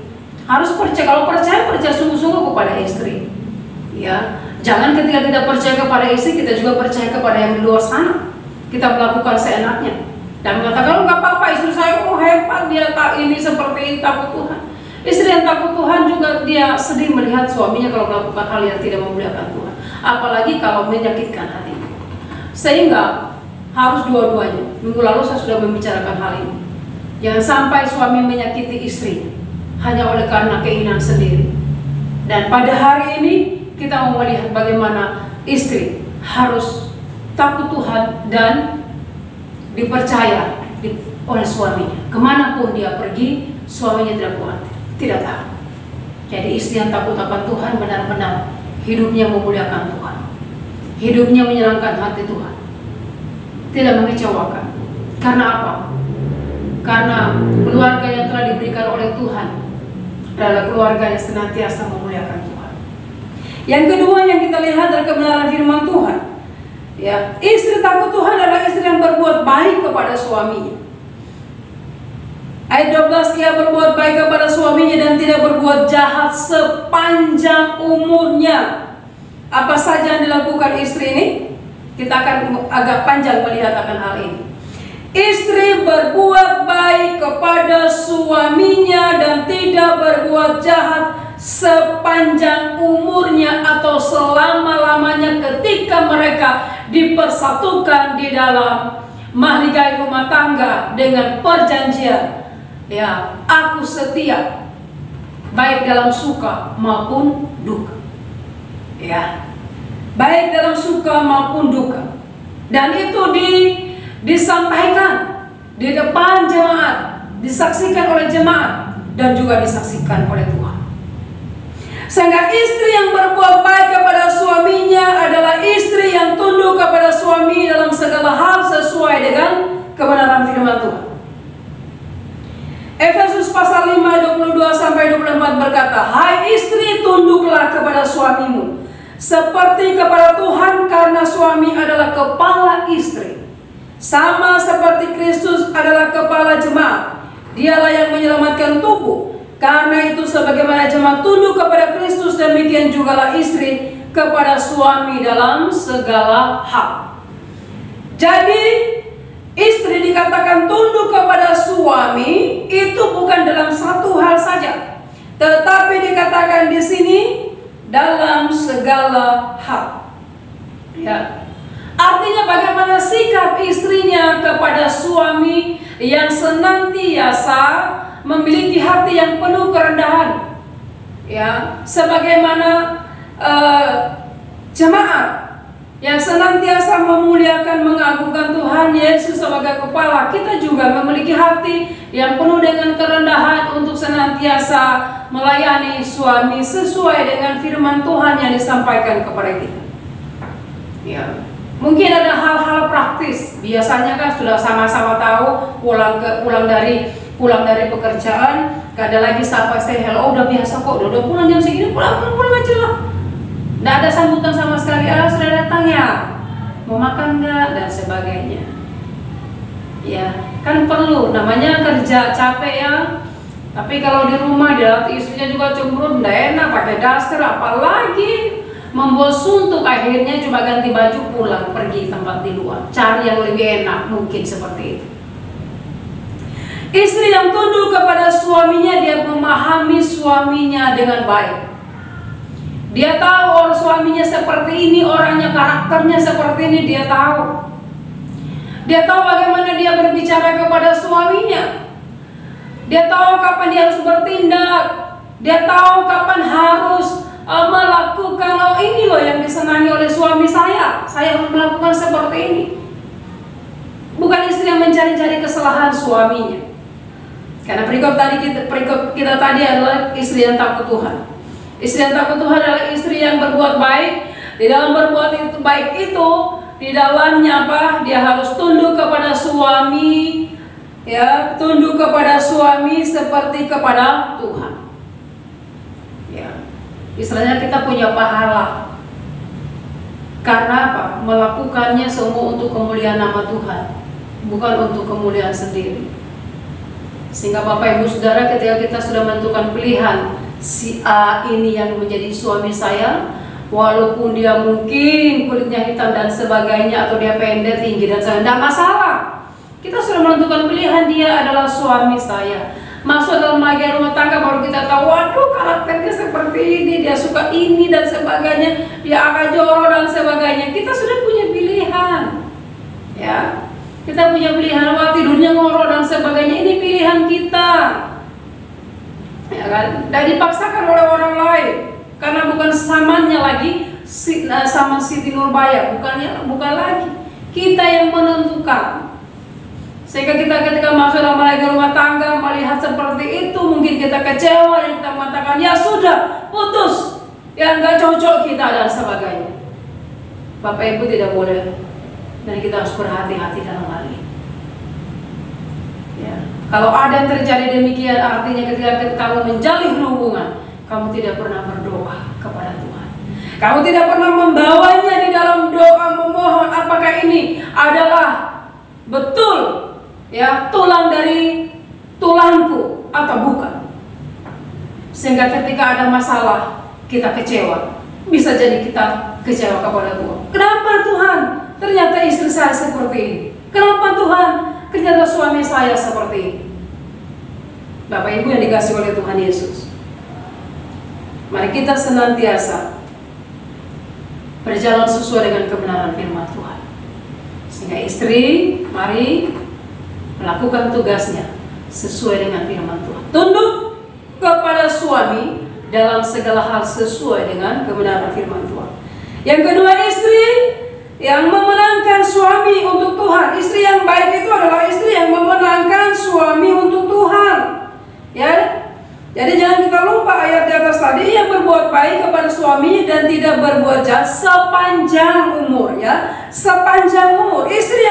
harus percaya. Kalau percaya sungguh-sungguh kepada istri. Ya, jangan ketika kita percaya kepada istri, kita juga percaya kepada yang di luar sana. Kita melakukan seenaknya dan mengatakan, oh nggak apa-apa, istri saya hebat, dia tak ini seperti ini, takut Tuhan. Istri yang takut Tuhan juga dia sedih melihat suaminya kalau melakukan hal yang tidak memuliakan Tuhan, apalagi kalau menyakitkan hati. Sehingga harus dua-duanya. Minggu lalu saya sudah membicarakan hal ini. Jangan sampai suami menyakiti istri hanya oleh karena keinginan sendiri. Dan pada hari ini kita mau melihat bagaimana istri harus takut Tuhan dan dipercaya oleh suaminya. Kemanapun dia pergi, suaminya tidak khawatir, tidak takut. Jadi istri yang takut akan Tuhan benar-benar hidupnya memuliakan Tuhan, hidupnya menyenangkan hati Tuhan, tidak mengecewakan. Karena apa? Karena keluarga yang telah diberikan oleh Tuhan adalah keluarga yang senantiasa memuliakan Tuhan. Yang kedua yang kita lihat adalah kebenaran firman Tuhan. Ya, istri takut Tuhan adalah istri yang berbuat baik kepada suaminya. Ayat 12, ia berbuat baik kepada suaminya dan tidak berbuat jahat sepanjang umurnya. Apa saja yang dilakukan istri ini? Kita akan agak panjang melihat akan hal ini. Istri berbuat baik kepada suaminya dan tidak berbuat jahat sepanjang umurnya atau selama-lamanya ketika mereka dipersatukan di dalam mahligai rumah tangga dengan perjanjian. Ya, aku setia baik dalam suka maupun duka. Ya, baik dalam suka maupun duka. Dan itu disampaikan di depan jemaat, disaksikan oleh jemaat dan juga disaksikan oleh Tuhan. Sehingga istri yang berbuat baik kepada suaminya adalah istri yang tunduk kepada suami dalam segala hal sesuai dengan kebenaran firman Tuhan. Efesus pasal 5 22-24 berkata, "Hai istri, tunduklah kepada suamimu seperti kepada Tuhan, karena suami adalah kepala istri, sama seperti Kristus adalah kepala jemaat. Dialah yang menyelamatkan tubuh. Karena itu sebagaimana jemaat tunduk kepada Kristus, demikian jugalah istri kepada suami dalam segala hal." Jadi istri dikatakan tunduk kepada suami itu bukan dalam satu hal saja, tetapi dikatakan di sini dalam segala hal. Ya. Artinya bagaimana sikap istrinya kepada suami yang senantiasa memiliki hati yang penuh kerendahan. Ya, sebagaimana jemaat yang senantiasa memuliakan, mengagungkan Tuhan Yesus sebagai kepala, kita juga memiliki hati yang penuh dengan kerendahan untuk senantiasa melayani suami sesuai dengan firman Tuhan yang disampaikan kepada kita. Ya, mungkin ada hal-hal praktis. Biasanya kan sudah sama-sama tahu pulang dari pekerjaan, gak ada lagi sapa say hello, udah biasa kok, udah pulang jam segini, pulang aja lah. Nggak ada sambutan sama sekali, sudah datang ya, mau makan nggak, dan sebagainya. Ya, kan perlu, namanya kerja capek ya. Tapi kalau di rumah dia istrinya juga cemberut, nggak enak, pakai daster, apalagi membuat suntuk, akhirnya cuma ganti baju pulang, pergi tempat di luar, cari yang lebih enak, mungkin seperti itu. Istri yang tunduk kepada suaminya, dia memahami suaminya dengan baik. Dia tahu orang suaminya seperti ini, orangnya, karakternya seperti ini, dia tahu. Dia tahu bagaimana dia berbicara kepada suaminya. Dia tahu kapan dia harus bertindak. Dia tahu kapan harus melakukan, oh ini loh yang disenangi oleh suami saya harus melakukan seperti ini. Bukan istri yang mencari-cari kesalahan suaminya. Karena perikop kita tadi adalah istri yang takut Tuhan. Istri yang takut Tuhan adalah istri yang berbuat baik. Di dalam berbuat itu baik itu, di dalamnya apa? Dia harus tunduk kepada suami, ya, tunduk kepada suami seperti kepada Tuhan. Ya, istilahnya kita punya pahala. Karena apa? Melakukannya semua untuk kemuliaan nama Tuhan, bukan untuk kemuliaan sendiri. Sehingga Bapak Ibu Saudara, ketika kita sudah menentukan pilihan, si A ini yang menjadi suami saya, walaupun dia mungkin kulitnya hitam dan sebagainya, atau dia pendek, tinggi dan sebagainya, tidak masalah. Kita sudah menentukan pilihan, dia adalah suami saya. Masuk dalam bagian rumah tangga baru kita tahu, waduh karakternya seperti ini, dia suka ini dan sebagainya, dia akan jorok dan sebagainya. Kita sudah punya pilihan, ya. Kita punya pilihan, wah tidurnya ngorok dan sebagainya, ini pilihan kita. Ya kan? Dan dipaksakan oleh orang lain, karena bukan samannya lagi sama Siti Nurbaya, bukan lagi kita yang menentukan. Sehingga kita ketika masuk dalam rumah tangga melihat seperti itu, mungkin kita kecewa dan kita mengatakan ya sudah putus, ya nggak cocok kita dan sebagainya. Bapak Ibu tidak boleh, dan kita harus berhati-hati dalam hal ini. Ya. Kalau ada yang terjadi demikian, artinya ketika kamu menjalin hubungan, kamu tidak pernah berdoa kepada Tuhan. Kamu tidak pernah membawanya di dalam doa memohon, apakah ini adalah betul, ya, tulang dari tulangku atau bukan. Sehingga ketika ada masalah, kita kecewa. Bisa jadi kita kecewa kepada Tuhan. Kenapa Tuhan? Ternyata istri saya seperti ini. Kenapa Tuhan? Ternyata suami saya seperti ini. Bapak Ibu yang dikasih oleh Tuhan Yesus, Mari kita senantiasa berjalan sesuai dengan kebenaran firman Tuhan. Sehingga istri, mari melakukan tugasnya sesuai dengan firman Tuhan. Tunduk kepada suami dalam segala hal sesuai dengan kebenaran firman Tuhan. Yang kedua, istri yang memenangkan suami untuk Tuhan. Istri yang baik itu adalah istri yang memenangkan suami untuk Tuhan. Ya, jadi jangan kita lupa ayat di atas tadi, yang berbuat baik kepada suami dan tidak berbuat jahat sepanjang umur, ya, sepanjang umur. Istri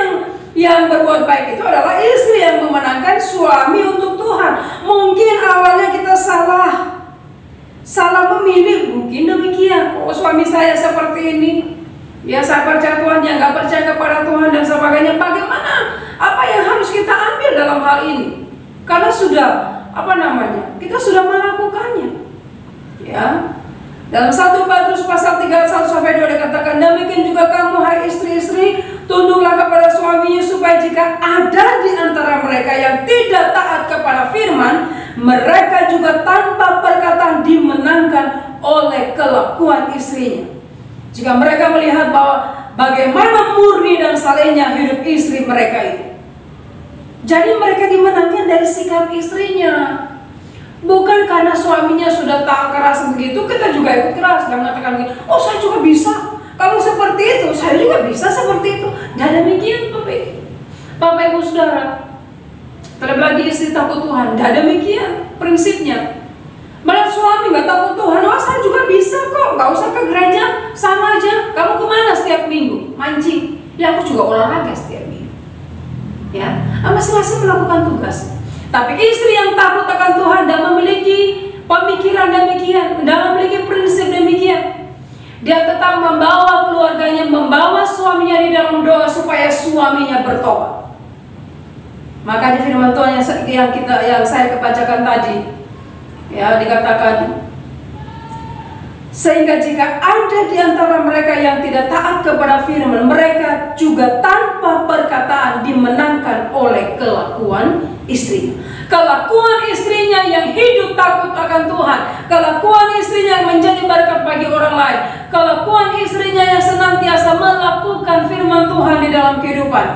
yang berbuat baik itu adalah istri yang memenangkan suami untuk Tuhan. Mungkin awalnya kita salah memilih, mungkin demikian. Oh, suami saya seperti ini, ya saya percaya Tuhan, dia nggak percaya kepada Tuhan dan sebagainya. Bagaimana? Apa yang harus kita ambil dalam hal ini? Karena sudah kita sudah melakukannya. Ya, dalam 1 Petrus pasal 3:1-2 dikatakan, demikian juga kamu hai istri-istri, tunduklah kepada suaminya, supaya jika ada di antara mereka yang tidak taat kepada firman, mereka juga tanpa perkataan dimenangkan oleh kelakuan istrinya. Jika mereka melihat bahwa bagaimana murni dan salehnya hidup istri mereka itu. Jadi mereka dimenangkan dari sikap istrinya. Bukan karena suaminya sudah tak keras begitu, kita juga ikut keras dan mengatakan begini, oh saya juga bisa. Kalau seperti itu, saya juga bisa seperti itu. Dan demikian Bapak Ibu Saudara. Terlebih lagi istri takut Tuhan. Dan demikian prinsipnya. Malah suami nggak takut Tuhan, oh saya juga bisa kok, nggak usah ke gereja, sama aja. Kamu kemana setiap minggu? Mancing. Ya aku juga olahraga setiap minggu. Ya, masing-masing melakukan tugas. Tapi istri yang takut akan Tuhan dan memiliki pemikiran demikian, dan memiliki prinsip demikian, dia tetap membawa keluarganya, membawa suaminya di dalam doa supaya suaminya bertobat. Makanya firman Tuhan yang saya bacakan tadi, ya, dikatakan, sehingga jika ada di antara mereka yang tidak taat kepada firman, mereka juga tanpa perkataan dimenangkan oleh kelakuan istrinya. Kelakuan istrinya yang hidup takut akan Tuhan, kelakuan istrinya yang menjadi berkat bagi orang lain, kelakuan istrinya yang senantiasa melakukan firman Tuhan di dalam kehidupan.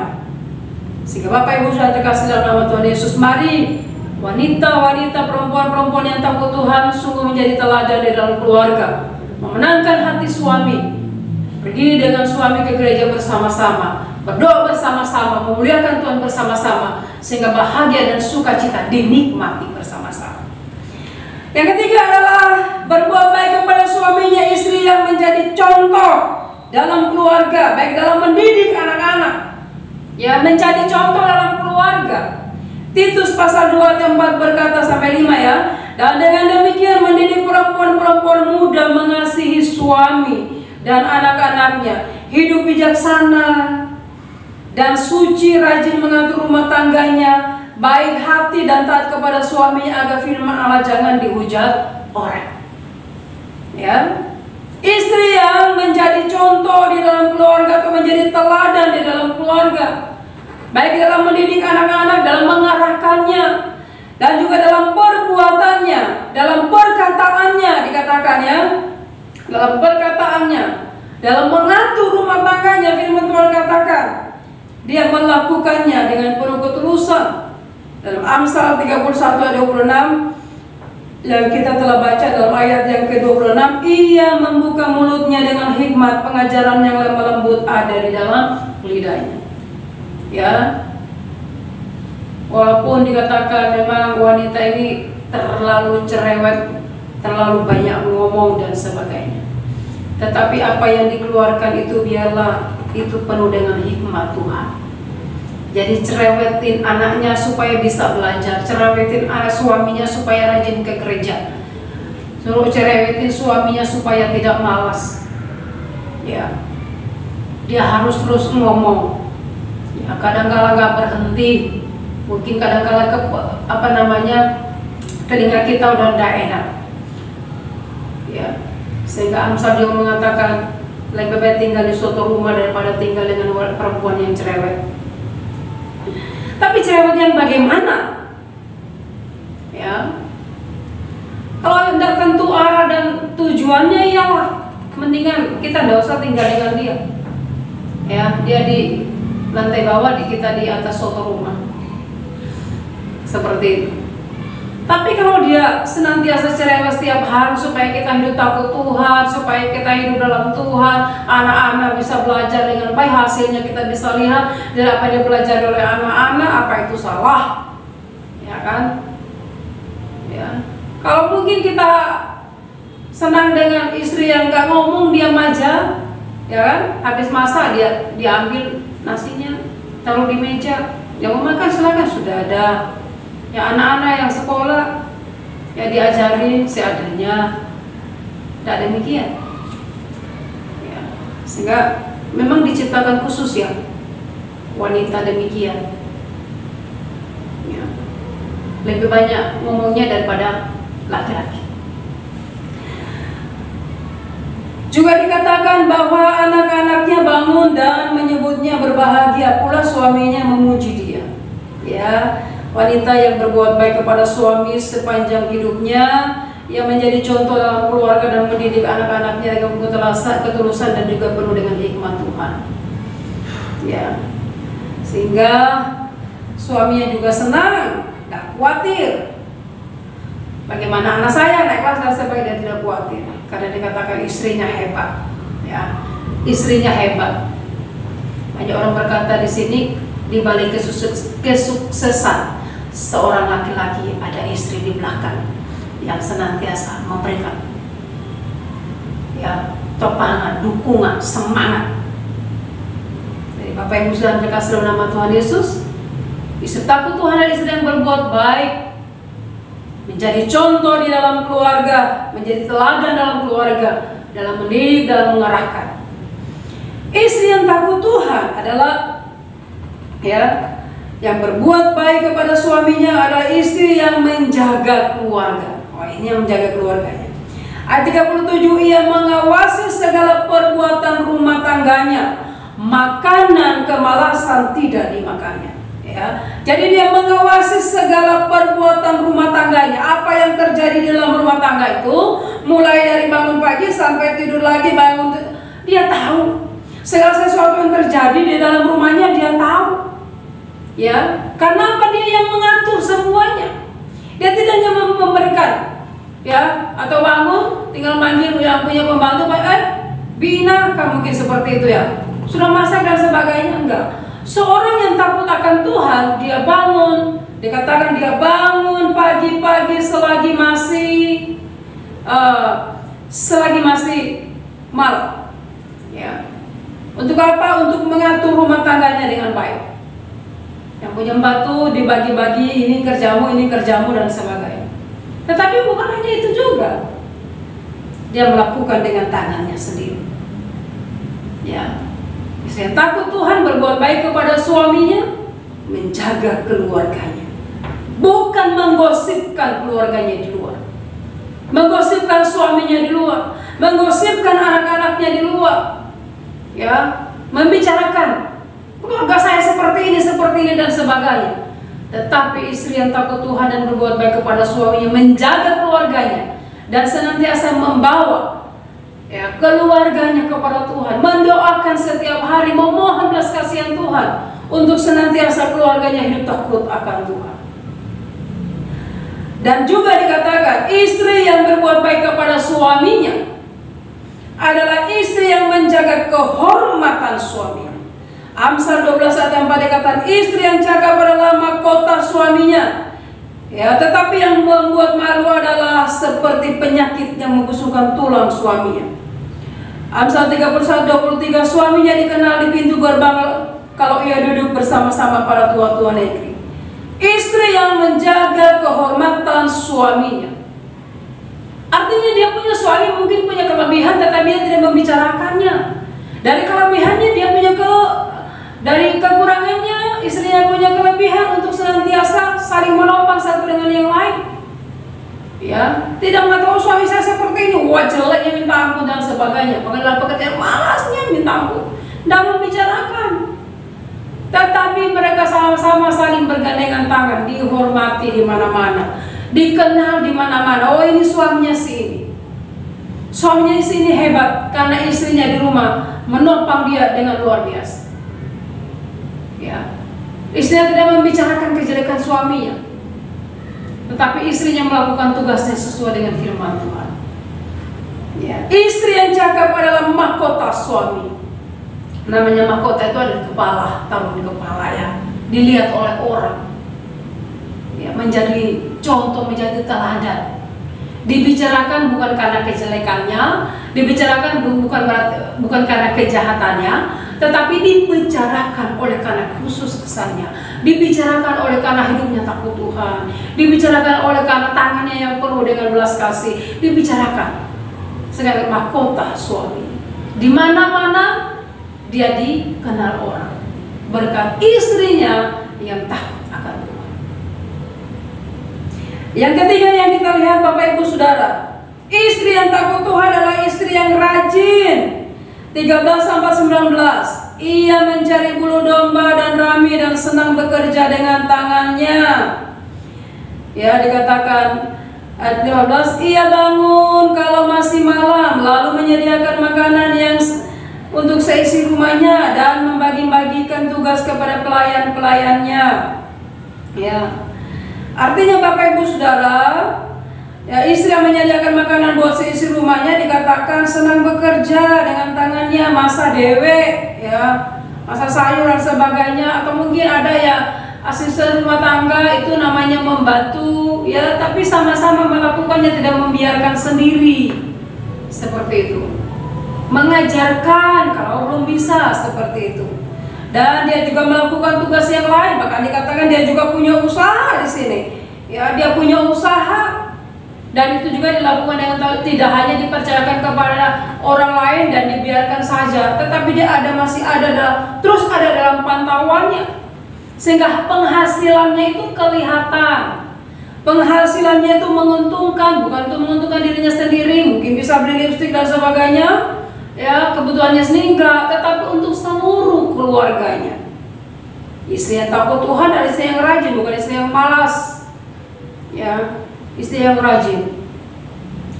Sehingga Bapak Ibu sudah terkasih dalam nama Tuhan Yesus, mari wanita-wanita, perempuan-perempuan yang takut Tuhan sungguh menjadi teladan di dalam keluarga, memenangkan hati suami, pergi dengan suami ke gereja bersama-sama, berdoa bersama-sama, memuliakan Tuhan bersama-sama, sehingga bahagia dan sukacita dinikmati bersama-sama. Yang ketiga adalah berbuat baik kepada suaminya, istri yang menjadi contoh dalam keluarga, baik dalam mendidik anak-anak, ya, menjadi contoh dalam keluarga. Titus pasal 2 ayat 4 berkata sampai 5, ya. Dan dengan demikian mendidik perempuan-perempuan muda mengasihi suami dan anak-anaknya, hidup bijaksana dan suci, rajin mengatur rumah tangganya, baik hati dan taat kepada suaminya, agar firman Allah jangan dihujat orang. Ya. Istri yang menjadi contoh di dalam keluarga atau menjadi teladan di dalam keluarga, baik dalam mendidik anak-anak, dalam mengarahkannya, dan juga dalam perbuatannya, dalam perkataannya, dikatakan, ya, dalam perkataannya, dalam mengatur rumah tangganya. Firman Tuhan katakan, dia melakukannya dengan penuh ketulusan. Dalam Amsal 31 ayat 26 yang kita telah baca dalam ayat yang ke-26, ia membuka mulutnya dengan hikmat, pengajaran yang lemah lembut ada di dalam lidahnya. Ya, walaupun dikatakan memang wanita ini terlalu cerewet, terlalu banyak ngomong dan sebagainya, tetapi apa yang dikeluarkan itu biarlah itu penuh dengan hikmat Tuhan. Jadi cerewetin anaknya supaya bisa belajar, cerewetin anak suaminya supaya rajin ke gereja, suruh cerewetin suaminya supaya tidak malas. Ya, dia harus terus ngomong. Ya, kadang-kala nggak berhenti, mungkin kadang-kala telinga kita udah tidak enak, ya, sehingga Amsal juga mengatakan lebih baik tinggal di suatu rumah daripada tinggal dengan perempuan yang cerewet. Tapi cerewet yang bagaimana? Ya, kalau tidak tentu arah dan dan tujuannya ialah mendingan kita tidak usah tinggal dengan dia. Ya, dia di lantai bawah, kita di atas suatu rumah. Seperti itu. Tapi kalau dia senantiasa cerewet setiap hari supaya kita hidup takut Tuhan, supaya kita hidup dalam Tuhan, anak-anak bisa belajar dengan baik, hasilnya kita bisa lihat dari apa yang belajar oleh anak-anak, apa itu salah, ya kan? Ya. Kalau mungkin kita senang dengan istri yang gak ngomong, diam aja, ya kan? Habis masak dia diambil nasinya, taruh di meja, yang mau makan silakan, sudah ada. Ya, anak-anak yang sekolah ya diajarin seadanya, tidak demikian ya, sehingga memang diciptakan khusus ya wanita demikian ya. Lebih banyak ngomongnya daripada laki-laki. Juga dikatakan bahwa anak-anaknya bangun dan menyebutnya berbahagia, pula suaminya memuji dia. Ya, wanita yang berbuat baik kepada suami sepanjang hidupnya, yang menjadi contoh dalam keluarga dan mendidik anak-anaknya dengan ketulusan dan juga penuh dengan hikmat Tuhan. Ya, sehingga suaminya juga senang, tidak khawatir. Bagaimana anak saya naik kelas dan sebagainya, dia tidak khawatir karena dikatakan istrinya hebat. Ya, istrinya hebat. Banyak orang berkata di sini, di balik kesuksesan seorang laki-laki ada istri di belakang yang senantiasa memberikan ya topangan, dukungan, semangat. Jadi Bapak Ibu sudah dikasih dalam nama Tuhan Yesus, istri takut Tuhan dan istri yang berbuat baik, menjadi contoh di dalam keluarga, menjadi teladan dalam keluarga, dalam mendidik, dalam mengarahkan. Istri yang takut Tuhan adalah ya, yang berbuat baik kepada suaminya adalah istri yang menjaga keluarga. Oh, ini yang menjaga keluarganya. Ayat 37, ia mengawasi segala perbuatan rumah tangganya, makanan kemalasan tidak dimakannya. Ya, jadi dia mengawasi segala perbuatan rumah tangganya. Apa yang terjadi di dalam rumah tangga itu, mulai dari bangun pagi sampai tidur lagi, bangun, dia tahu. Segala sesuatu yang terjadi di dalam rumahnya dia tahu. Ya, karena apa? Dia yang mengatur semuanya. Dia tidak hanya memberikan, ya, atau bangun tinggal manggil yang punya pembantu, Bina, kamu mungkin seperti itu ya, sudah masak dan sebagainya. Enggak. Seorang yang takut akan Tuhan, dia bangun, dikatakan dia bangun pagi-pagi selagi masih malam. Ya. Untuk apa? Untuk mengatur rumah tangganya dengan baik. Yang punya batu dibagi-bagi, ini kerjamu dan sebagainya. Tetapi bukan hanya itu juga, dia melakukan dengan tangannya sendiri. Ya, istri yang takut Tuhan berbuat baik kepada suaminya, menjaga keluarganya, bukan menggosipkan keluarganya di luar, menggosipkan suaminya di luar, menggosipkan anak-anaknya di luar, ya, membicarakan keluarga saya seperti ini dan sebagainya. Tetapi istri yang takut Tuhan dan berbuat baik kepada suaminya, menjaga keluarganya dan senantiasa membawa ya keluarganya kepada Tuhan, mendoakan setiap hari, memohon belas kasihan Tuhan untuk senantiasa keluarganya hidup takut akan Tuhan. Dan juga dikatakan istri yang berbuat baik kepada suaminya adalah istri yang menjaga kehormatan suaminya. Amsal 12 ayat 4 dikatakan istri yang cakap adalah mahkota suaminya, ya, tetapi yang membuat malu adalah seperti penyakit yang menggusungkan tulang suaminya. Amsal 31:23 suaminya dikenal di pintu gerbang kalau ia duduk bersama-sama para tua-tua negeri. Istri yang menjaga kehormatan suaminya, artinya dia punya suami mungkin punya kelebihan, tetapi dia tidak membicarakannya. Dari kelebihannya dia punya dari kekurangannya istrinya punya kelebihan untuk senantiasa saling menopang satu dengan yang lain. Ya, tidak mengatakan suami saya seperti ini, wah jeleknya minta ampun dan sebagainya. Pengendalian pekerjaan malasnya minta ampun, tidak membicarakan. Tetapi mereka sama-sama saling bergandengan tangan, dihormati di mana-mana, dikenal di mana-mana. Oh, ini suaminya si ini. Suaminya istri ini hebat karena istrinya di rumah menopang dia dengan luar biasa. Ya, istrinya tidak membicarakan kejelekan suaminya, tetapi istrinya melakukan tugasnya sesuai dengan firman Tuhan. Ya, istri yang cakap adalah mahkota suami. Namanya mahkota itu ada di kepala, taruh di kepala ya, dilihat oleh orang. Ya, menjadi contoh, menjadi teladan. Dibicarakan bukan karena kejelekannya, dibicarakan bukan karena kejahatannya, tetapi dibicarakan oleh karena khusus kesannya, dibicarakan oleh karena hidupnya takut Tuhan, dibicarakan oleh karena tangannya yang penuh dengan belas kasih, dibicarakan sebagai mahkota suami. Di mana-mana dia dikenal orang berkat istrinya yang takut akan Tuhan. Yang ketiga yang kita lihat Bapak Ibu Saudara, istri yang takut Tuhan adalah istri yang rajin. 13-19, ia mencari bulu domba dan rami dan senang bekerja dengan tangannya. Ya, dikatakan ayat 15, ia bangun kalau masih malam, lalu menyediakan makanan yang untuk seisi rumahnya dan membagi-bagikan tugas kepada pelayan-pelayannya. Ya, artinya Bapak Ibu Saudara, ya, istri yang menyediakan makanan buat seisi rumahnya dikatakan senang bekerja dengan tangannya, masak dewe, ya, masak sayur dan sebagainya, atau mungkin ada ya asisten rumah tangga itu namanya membantu, ya, tapi sama-sama melakukannya, tidak membiarkan sendiri, seperti itu. Mengajarkan kalau belum bisa, seperti itu. Dan dia juga melakukan tugas yang lain, bahkan dikatakan dia juga punya usaha di sini. Ya, dia punya usaha, dan itu juga dilakukan dengan tidak hanya dipercayakan kepada orang lain dan dibiarkan saja, tetapi dia masih ada terus ada dalam pantauannya, sehingga penghasilannya itu kelihatan. Penghasilannya itu menguntungkan, bukan untuk menguntungkan dirinya sendiri, mungkin bisa beli lipstik dan sebagainya, ya, kebutuhannya sendiri enggak, tetapi untuk seluruh keluarganya. Istri yang takut Tuhan adalah istri yang rajin, bukan istri yang malas. Ya, istri yang rajin.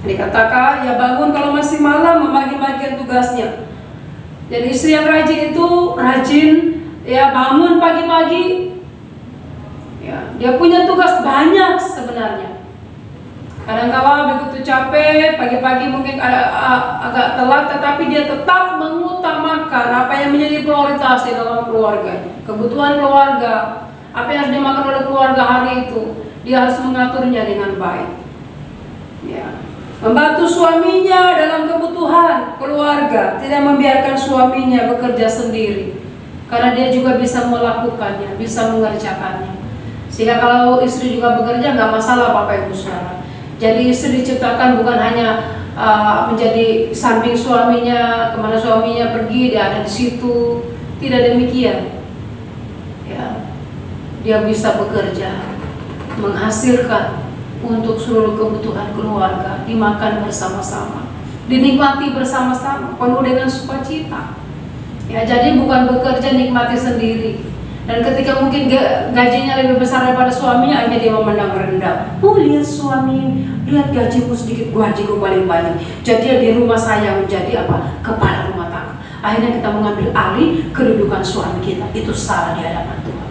Dikatakan ya bangun kalau masih malam, membagi-bagikan tugasnya. Jadi istri yang rajin itu rajin, ya, bangun pagi-pagi. Ya, dia punya tugas banyak sebenarnya. Kadang-kala begitu capek, pagi-pagi mungkin agak telat, tetapi dia tetap mengutamakan apa yang menjadi prioritas di dalam keluarganya. Kebutuhan keluarga, apa yang harus dimakan oleh keluarga hari itu, dia harus mengaturnya dengan baik. Ya. Membantu suaminya dalam kebutuhan keluarga, tidak membiarkan suaminya bekerja sendiri, karena dia juga bisa melakukannya, bisa mengerjakannya. Sehingga kalau istri juga bekerja nggak masalah Bapak Ibu Saudara. Jadi istri diciptakan bukan hanya menjadi samping suaminya, kemana suaminya pergi dia ada di situ. Tidak demikian. Ya, dia bisa bekerja, menghasilkan untuk seluruh kebutuhan keluarga, dimakan bersama-sama, dinikmati bersama-sama, penuh dengan sukacita. Ya, jadi bukan bekerja nikmati sendiri. Dan ketika mungkin gajinya lebih besar daripada suaminya, akhirnya dia memandang rendah. Oh, lihat suami, lihat gajiku sedikit, gajiku paling banyak. Jadi di rumah saya menjadi apa? Kepala rumah tangga. Akhirnya kita mengambil alih kedudukan suami kita. Itu salah di hadapan Tuhan.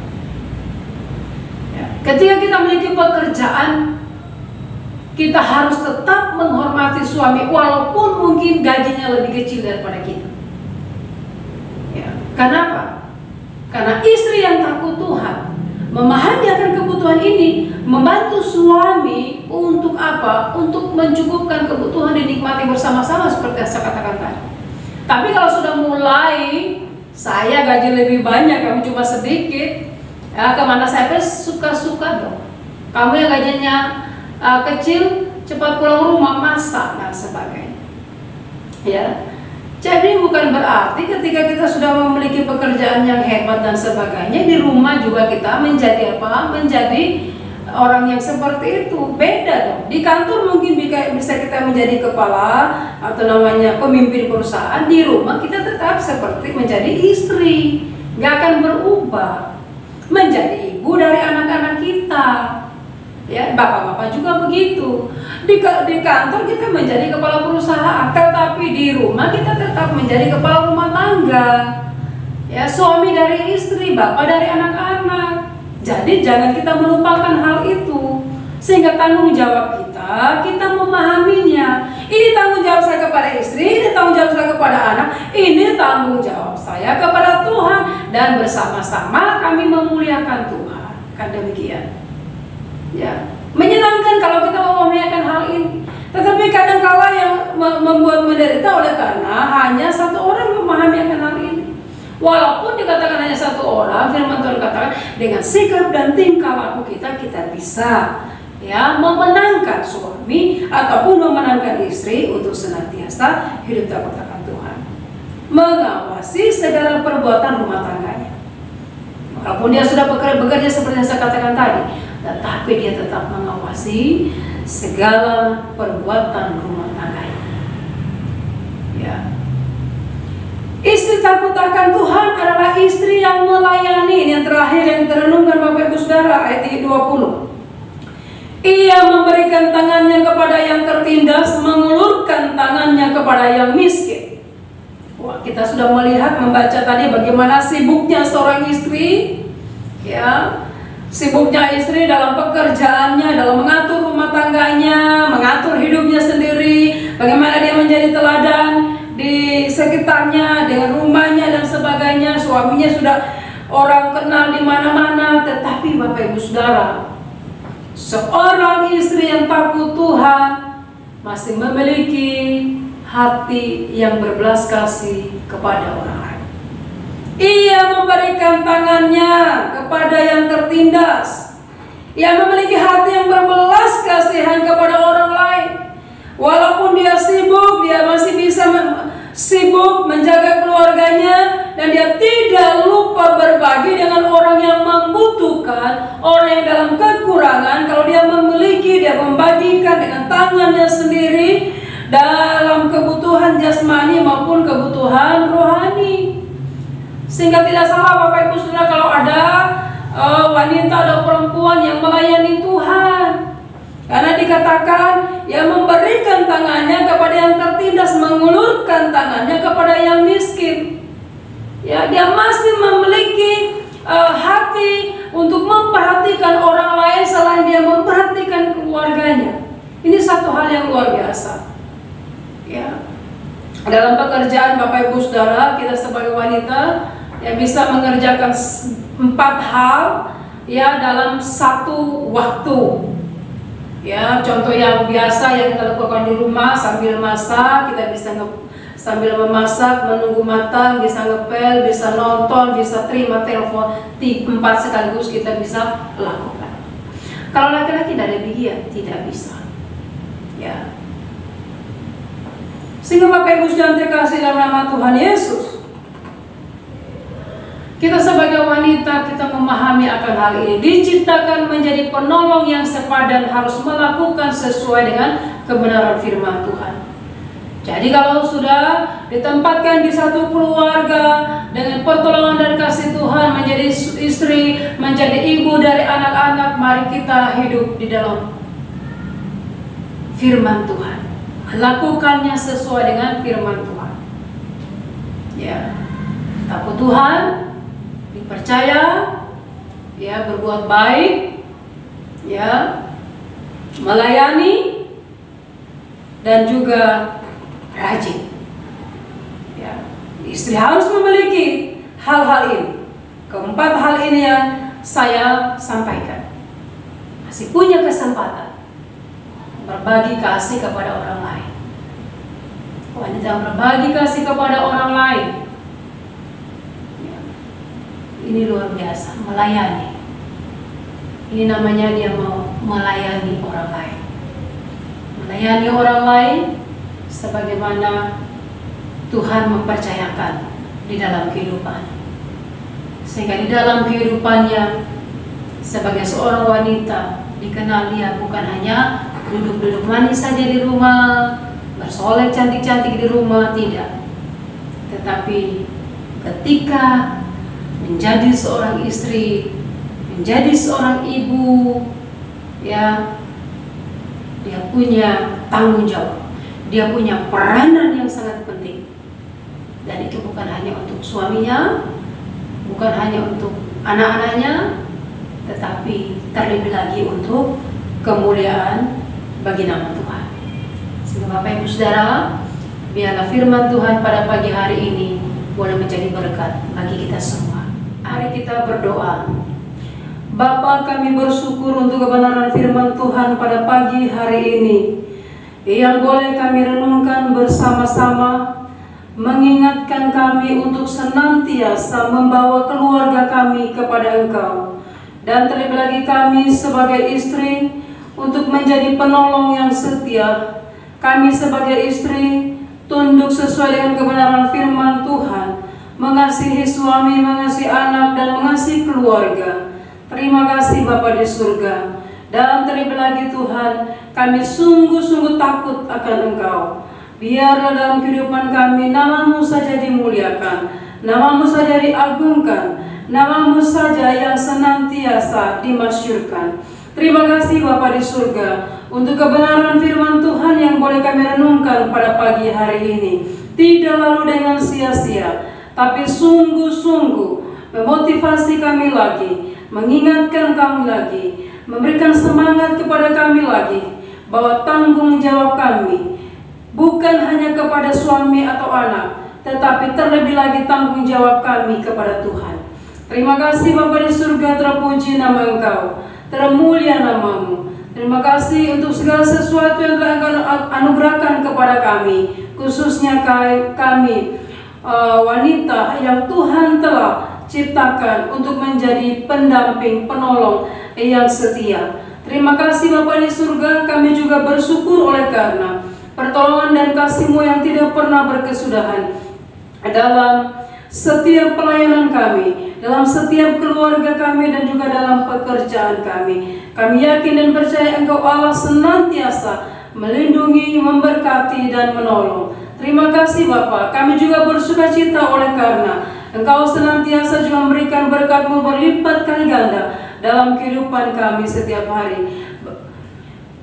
Ya. Ketika kita memiliki pekerjaan, kita harus tetap menghormati suami, walaupun mungkin gajinya lebih kecil daripada kita. Ya. Kenapa? Karena istri yang takut Tuhan memahami akan kebutuhan ini, membantu suami untuk apa? Untuk mencukupkan kebutuhan, dinikmati bersama-sama seperti yang saya katakan tadi. Tapi kalau sudah mulai, saya gaji lebih banyak, kamu cuma sedikit, ya, kemana saya suka-suka dong. Kamu yang gajinya kecil, cepat pulang rumah, masak dan sebagainya. Ya. Jadi bukan berarti ketika kita sudah memiliki pekerjaan yang hebat dan sebagainya, di rumah juga kita menjadi apa? Menjadi orang yang seperti itu. Beda dong. Di kantor mungkin bisa kita menjadi kepala atau namanya pemimpin perusahaan. Di rumah kita tetap seperti menjadi istri, gak akan berubah. Menjadi ibu dari anak-anak kita. Ya, bapak-bapak juga begitu. Di kantor kita menjadi kepala perusahaan, tetapi di rumah kita tetap menjadi kepala rumah tangga. Ya, suami dari istri, bapak dari anak-anak. Jadi jangan kita melupakan hal itu. Sehingga tanggung jawab kita memahaminya. Ini tanggung jawab saya kepada istri, ini tanggung jawab saya kepada anak, ini tanggung jawab saya kepada Tuhan, dan bersama-sama kami memuliakan Tuhan. Kan demikian. Ya, menyenangkan kalau kita memuliakan hal ini. Tetapi kadang-kala yang membuat menderita oleh karena hanya satu orang memahami akan hal ini. Walaupun dikatakan hanya satu orang, firman Tuhan katakan dengan sikap dan tingkah laku kita bisa ya memenangkan suami ataupun memenangkan istri untuk senantiasa hidup takut akan Tuhan, mengawasi segala perbuatan rumah tangganya. Walaupun dia sudah bekerja seperti yang saya katakan tadi, tetapi dia tetap mengawasi segala perbuatan rumah tangganya. Ya. Istri takut akan Tuhan adalah istri yang melayani. Ini yang terakhir yang kita renungkan Bapak Ibu Saudara, ayat 20. Ia memberikan tangannya kepada yang tertindas, mengulurkan tangannya kepada yang miskin. Wah, kita sudah melihat, membaca tadi bagaimana sibuknya seorang istri, ya, sibuknya istri dalam pekerjaannya, dalam mengatur rumah tangganya, mengatur hidupnya sendiri, bagaimana dia menjadi teladan di sekitarnya, dengan rumahnya dan sebagainya. Suaminya sudah orang kenal di mana-mana, tetapi Bapak Ibu Saudara, seorang istri yang takut Tuhan masih memiliki hati yang berbelas kasih kepada orang lain. Ia memberikan tangannya kepada yang tertindas. Ia memiliki hati yang berbelas kasihan kepada orang lain. Walaupun dia sibuk, dia masih bisa sibuk menjaga keluarganya, dan dia tidak lupa berbagi dengan orang yang membutuhkan, orang yang dalam kekurangan. Kalau dia memiliki, dia membagikan dengan tangannya sendiri dalam kebutuhan jasmani maupun kebutuhan rohani. Sehingga tidak salah Bapak Ibu Saudara kalau ada wanita atau perempuan yang melayani Tuhan. Karena dikatakan ia memberikan tangannya kepada yang tertindas, mengulurkan tangannya kepada yang miskin. Ya, dia masih memiliki hati untuk memperhatikan orang lain selain dia memperhatikan keluarganya. Ini satu hal yang luar biasa. Ya. Dalam pekerjaan Bapak Ibu Saudara, kita sebagai wanita yang bisa mengerjakan 4 hal ya dalam satu waktu. Ya, contoh yang biasa yang kita lakukan di rumah sambil masak, kita bisa sambil memasak, menunggu matang, bisa ngepel, bisa nonton, bisa terima telepon, 4 sekaligus kita bisa lakukan. Kalau laki-laki tidak demikian, tidak bisa. Ya. Sehingga Bapak Ibu Saudara terkasih dalam nama Tuhan Yesus, kita sebagai wanita, kita memahami akan hal ini. Diciptakan menjadi penolong yang sepadan, harus melakukan sesuai dengan kebenaran firman Tuhan. Jadi kalau sudah ditempatkan di satu keluarga dengan pertolongan dan kasih Tuhan, menjadi istri, menjadi ibu dari anak-anak, mari kita hidup di dalam firman Tuhan, melakukannya sesuai dengan firman Tuhan. Ya, takut Tuhan, dipercaya, ya, berbuat baik, ya, melayani, dan juga rajin. Ya, istri harus memiliki hal-hal ini. Keempat hal ini yang saya sampaikan. Masih punya kesempatan berbagi kasih kepada orang lain. Wanita berbagi kasih kepada orang lain, ini luar biasa, melayani. Ini namanya dia mau melayani orang lain. Melayani orang lain sebagaimana Tuhan mempercayakan di dalam kehidupan. Sehingga di dalam kehidupannya sebagai seorang wanita dikenal dia bukan hanya duduk-duduk manis saja di rumah, bersolek cantik-cantik di rumah, tidak. Tetapi ketika menjadi seorang istri, menjadi seorang ibu, ya, dia punya tanggung jawab, dia punya peranan yang sangat penting. Dan itu bukan hanya untuk suaminya, bukan hanya untuk anak-anaknya, tetapi terlebih lagi untuk kemuliaan bagi nama Tuhan. Sehingga Bapak Ibu Saudara, biarlah firman Tuhan pada pagi hari ini boleh menjadi berkat bagi kita semua. Mari kita berdoa. Bapa, kami bersyukur untuk kebenaran firman Tuhan pada pagi hari ini yang boleh kami renungkan bersama-sama, mengingatkan kami untuk senantiasa membawa keluarga kami kepada Engkau, dan terlebih lagi kami sebagai istri untuk menjadi penolong yang setia. Kami sebagai istri tunduk sesuai dengan kebenaran firman Tuhan, mengasihi suami, mengasihi anak, dan mengasihi keluarga. Terima kasih Bapa di surga. Dan terlebih lagi Tuhan, kami sungguh-sungguh takut akan Engkau. Biarlah dalam kehidupan kami nama-Mu saja dimuliakan, nama-Mu saja diagungkan, nama-Mu saja yang senantiasa dimasyhurkan. Terima kasih Bapa di surga untuk kebenaran firman Tuhan yang boleh kami renungkan pada pagi hari ini. Tidak lalu dengan sia-sia, tapi sungguh-sungguh memotivasi kami lagi, mengingatkan kami lagi, memberikan semangat kepada kami lagi, bahwa tanggung jawab kami bukan hanya kepada suami atau anak, tetapi terlebih lagi tanggung jawab kami kepada Tuhan. Terima kasih Bapa di surga, terpuji nama Engkau, termulia nama-Mu. Terima kasih untuk segala sesuatu yang telah Engkau anugerahkan kepada kami, khususnya kami wanita yang Tuhan telah ciptakan untuk menjadi pendamping, penolong yang setia. Terima kasih Bapa di surga, kami juga bersyukur oleh karena pertolongan dan kasih-Mu yang tidak pernah berkesudahan dalam setiap pelayanan kami, dalam setiap keluarga kami, dan juga dalam pekerjaan kami. Kami yakin dan percaya Engkau Allah senantiasa melindungi, memberkati, dan menolong. Terima kasih Bapa, kami juga bersukacita oleh karena Engkau senantiasa juga memberikan berkat-Mu berlipat kali ganda dalam kehidupan kami setiap hari.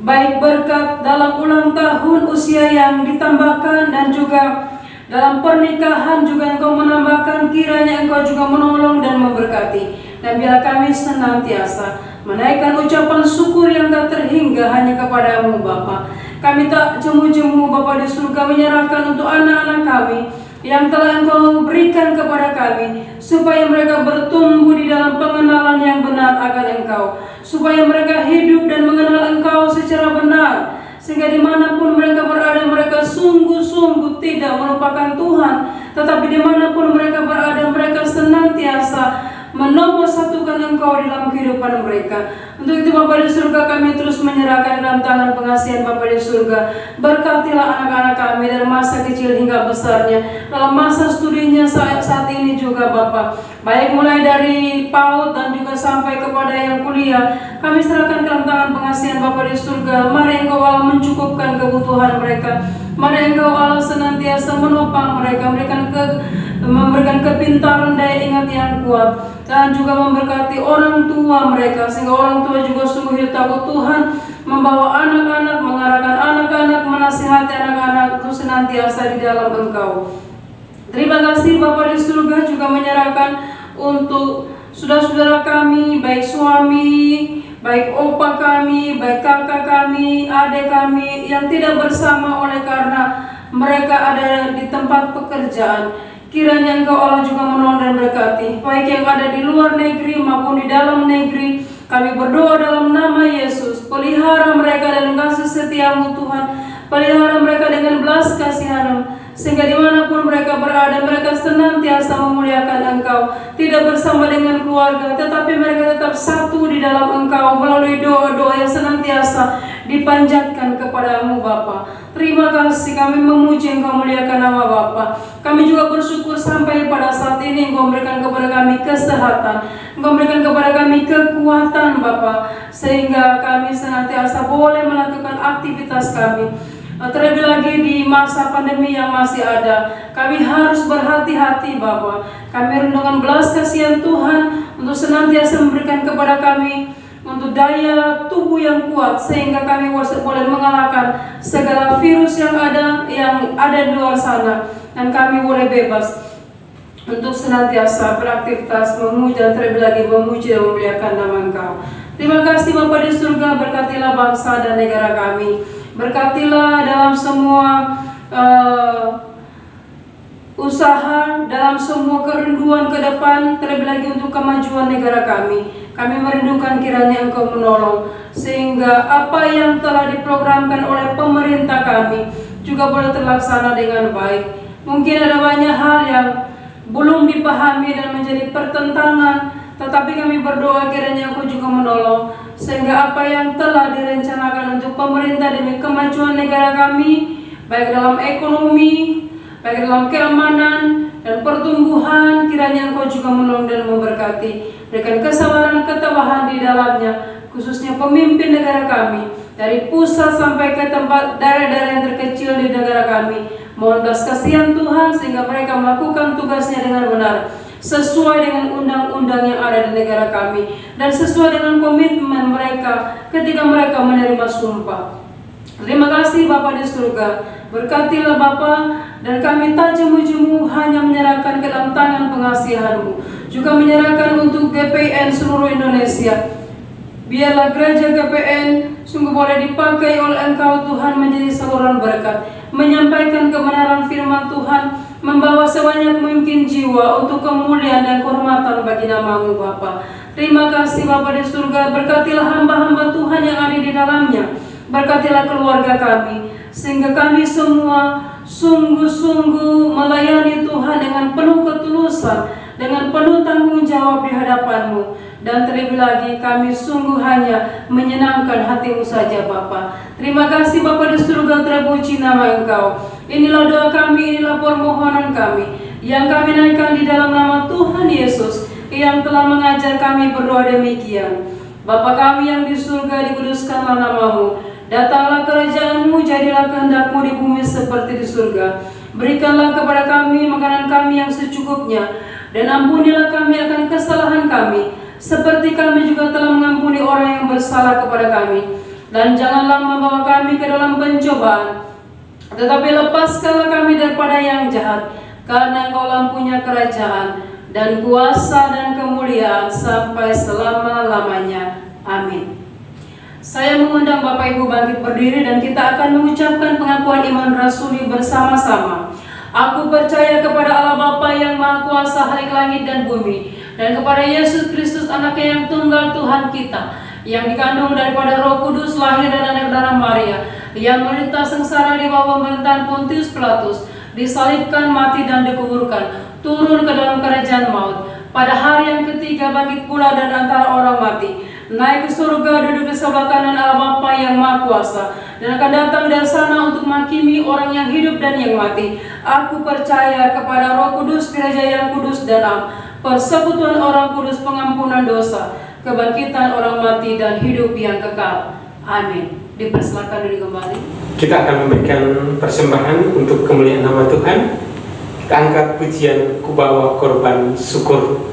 Baik berkat dalam ulang tahun usia yang ditambahkan, dan juga dalam pernikahan juga Engkau menambahkan, kiranya Engkau juga menolong dan memberkati. Dan biarlah kami senantiasa menaikkan ucapan syukur yang tak terhingga hanya kepada-Mu Bapa. Kami tak jemu-jemu Bapa di surga menyerahkan untuk anak-anak kami yang telah Engkau berikan kepada kami, supaya mereka bertumbuh di dalam pengenalan yang benar akan Engkau, supaya mereka hidup dan mengenal Engkau secara benar, sehingga dimanapun mereka berada, mereka sungguh-sungguh tidak melupakan Tuhan, tetapi dimanapun mereka berada, mereka senantiasa menomorsatukan Engkau di dalam kehidupan mereka. Untuk itu Bapa di surga, kami terus menyerahkan dalam tangan pengasihan Bapa di surga. Berkatilah anak-anak kami dari masa kecil hingga besarnya, dalam masa studinya saat ini juga Bapa, baik mulai dari PAUD dan juga sampai kepada yang kuliah. Kami serahkan dalam tangan pengasihan Bapa di surga. Mari Engkau Allah mencukupkan kebutuhan mereka. Mari Engkau Allah senantiasa menopang mereka, memberikan kepintaran, daya ingat yang kuat, dan juga memberkati orang tua mereka, sehingga orang tua juga sungguh takut Tuhan, membawa anak-anak, mengarahkan anak-anak, menasihati anak-anak untuk senantiasa di dalam Engkau. Terima kasih Bapa di surga, juga menyerahkan untuk saudara-saudara kami, baik suami, baik opa kami, baik kakak kami, adik kami yang tidak bersama oleh karena mereka ada di tempat pekerjaan. Kiranya Engkau Allah juga menolong dan berkati, baik yang ada di luar negeri maupun di dalam negeri. Kami berdoa dalam nama Yesus, pelihara mereka dengan kasih setia-Mu Tuhan, pelihara mereka dengan belas kasihan-Mu, sehingga dimanapun mereka berada, mereka senantiasa memuliakan Engkau, tidak bersama dengan keluarga, tetapi mereka tetap satu di dalam Engkau melalui doa-doa yang senantiasa dipanjatkan kepada-Mu Bapa. Terima kasih, kami memuji Engkau, muliakan nama Bapa. Kami juga bersyukur sampai pada saat ini Engkau memberikan kepada kami kesehatan, Engkau memberikan kepada kami kekuatan Bapa, sehingga kami senantiasa boleh melakukan aktivitas kami. Terlebih lagi di masa pandemi yang masih ada, kami harus berhati-hati Bapa. Kami renungkan belas kasihan Tuhan untuk senantiasa memberikan kepada kami untuk untuk daya tubuh yang kuat sehingga kami boleh mengalahkan segala virus yang ada di luar sana, dan kami boleh bebas untuk senantiasa beraktivitas memuji dan terlebih lagi memuji dan memuliakan nama Engkau. Terima kasih Bapa di surga, berkatilah bangsa dan negara kami, berkatilah dalam semua usaha, dalam semua kerinduan ke depan, terlebih lagi untuk kemajuan negara kami. Kami merindukan kiranya Engkau menolong, sehingga apa yang telah diprogramkan oleh pemerintah kami juga boleh terlaksana dengan baik. Mungkin ada banyak hal yang belum dipahami dan menjadi pertentangan, tetapi kami berdoa kiranya Engkau juga menolong, sehingga apa yang telah direncanakan untuk pemerintah demi kemajuan negara kami, baik dalam ekonomi, baik dalam keamanan dan pertumbuhan, kiranya Engkau juga menolong dan memberkati. Berikan kesabaran, ketabahan di dalamnya, khususnya pemimpin negara kami, dari pusat sampai ke tempat daerah-daerah yang terkecil di negara kami. Mohon belas kasihan Tuhan sehingga mereka melakukan tugasnya dengan benar, sesuai dengan undang-undang yang ada di negara kami, dan sesuai dengan komitmen mereka ketika mereka menerima sumpah. Terima kasih Bapa di surga, berkatilah Bapa, dan kami tak jemu-jemu hanya menyerahkan ke dalam tangan pengasihan-Mu, juga menyerahkan untuk GPN seluruh Indonesia. Biarlah gereja GPN sungguh boleh dipakai oleh Engkau Tuhan menjadi saluran berkat, menyampaikan kebenaran firman Tuhan, membawa sebanyak mungkin jiwa untuk kemuliaan dan kehormatan bagi nama-Mu Bapa. Terima kasih Bapa di surga, berkatilah hamba-hamba Tuhan yang ada di dalamnya, berkatilah keluarga kami, sehingga kami semua sungguh-sungguh melayani Tuhan dengan penuh ketulusan, dengan penuh tanggung jawab di hadapan-Mu. Dan terlebih lagi kami sungguh hanya menyenangkan hati-Mu saja Bapa. Terima kasih Bapa di surga, terpuji nama Engkau. Inilah doa kami, inilah permohonan kami, yang kami naikkan di dalam nama Tuhan Yesus, yang telah mengajar kami berdoa demikian. Bapa kami yang di surga, dikuduskanlah nama-Mu. Datanglah kerajaan-Mu, jadilah kehendak-Mu di bumi seperti di surga. Berikanlah kepada kami makanan kami yang secukupnya, dan ampunilah kami akan kesalahan kami, seperti kami juga telah mengampuni orang yang bersalah kepada kami. Dan janganlah membawa kami ke dalam pencobaan, tetapi lepaskanlah kami daripada yang jahat, karena Engkau punya kerajaan dan kuasa dan kemuliaan sampai selama-lamanya. Amin. Saya mengundang Bapak Ibu bangkit berdiri dan kita akan mengucapkan pengakuan iman rasuli bersama-sama. Aku percaya kepada Allah Bapa yang Maha Kuasa hari langit dan bumi, dan kepada Yesus Kristus anaknya yang tunggal Tuhan kita, yang dikandung daripada Roh Kudus, lahir dari anak darah Maria, yang menderita sengsara di bawah pemerintahan Pontius Pilatus, disalibkan, mati dan dikuburkan, turun ke dalam kerajaan maut, pada hari yang ketiga bangkit pula dari antara orang mati, naik ke surga, duduk di sebelah kanan Allah Bapa yang Maha Kuasa, dan akan datang dari sana untuk menghakimi orang yang hidup dan yang mati. Aku percaya kepada Roh Kudus, gereja yang kudus dan am, persekutuan orang kudus, pengampunan dosa, kebangkitan orang mati dan hidup yang kekal. Amin. Dipersilakan dulu kembali. Kita akan memberikan persembahan untuk kemuliaan nama Tuhan. Kita angkat pujian, kubawa korban syukur.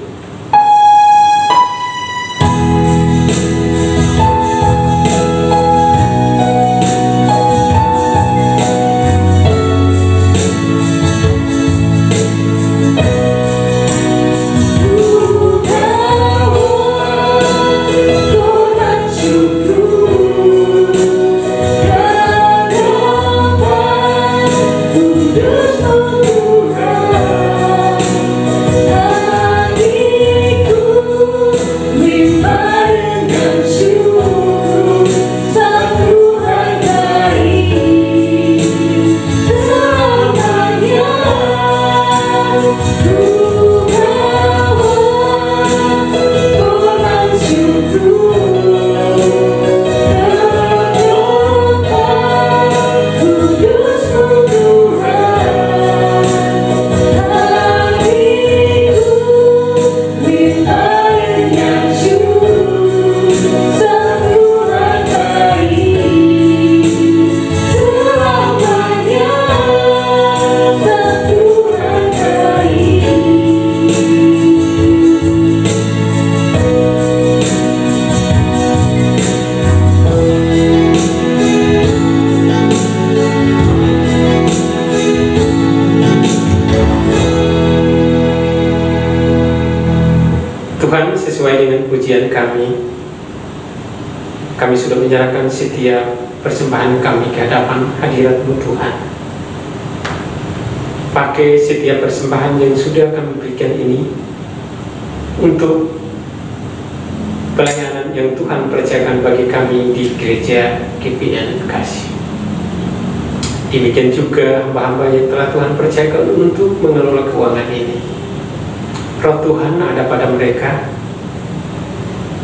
Di dengan pujian kami sudah menyerahkan setiap persembahan kami ke hadapan hadirat-Mu Tuhan. Pakai setiap persembahan yang sudah kami berikan ini untuk pelayanan yang Tuhan percayakan bagi kami di gereja GPN Bekasi. Demikian juga hamba-hamba yang telah Tuhan percayakan untuk mengelola keuangan ini. Roh Tuhan ada pada mereka,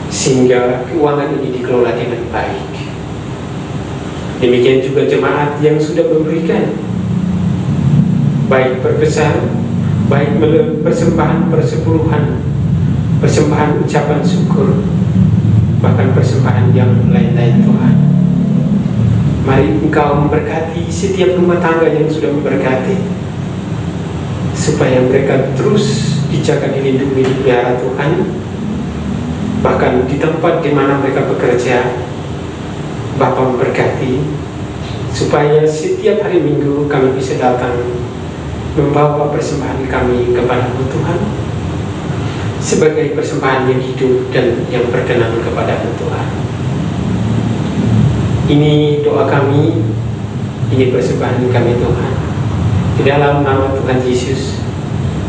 sehingga keuangan ini dikelola dengan baik. Demikian juga jemaat yang sudah memberikan, baik berbesar, baik persembahan persepuluhan, persembahan ucapan syukur, bahkan persembahan yang lain-lain Tuhan. Mari Engkau memberkati setiap rumah tangga yang sudah memberkati, supaya mereka terus dijaga, dilindungi, dipelihara Tuhan. Bahkan di tempat di mana mereka bekerja, Bapa memberkati, supaya setiap hari Minggu kami bisa datang membawa persembahan kami kepada-Mu Tuhan, sebagai persembahan yang hidup dan yang berkenan kepada-Mu Tuhan. Ini doa kami, ini persembahan kami Tuhan. Di dalam nama Tuhan Yesus,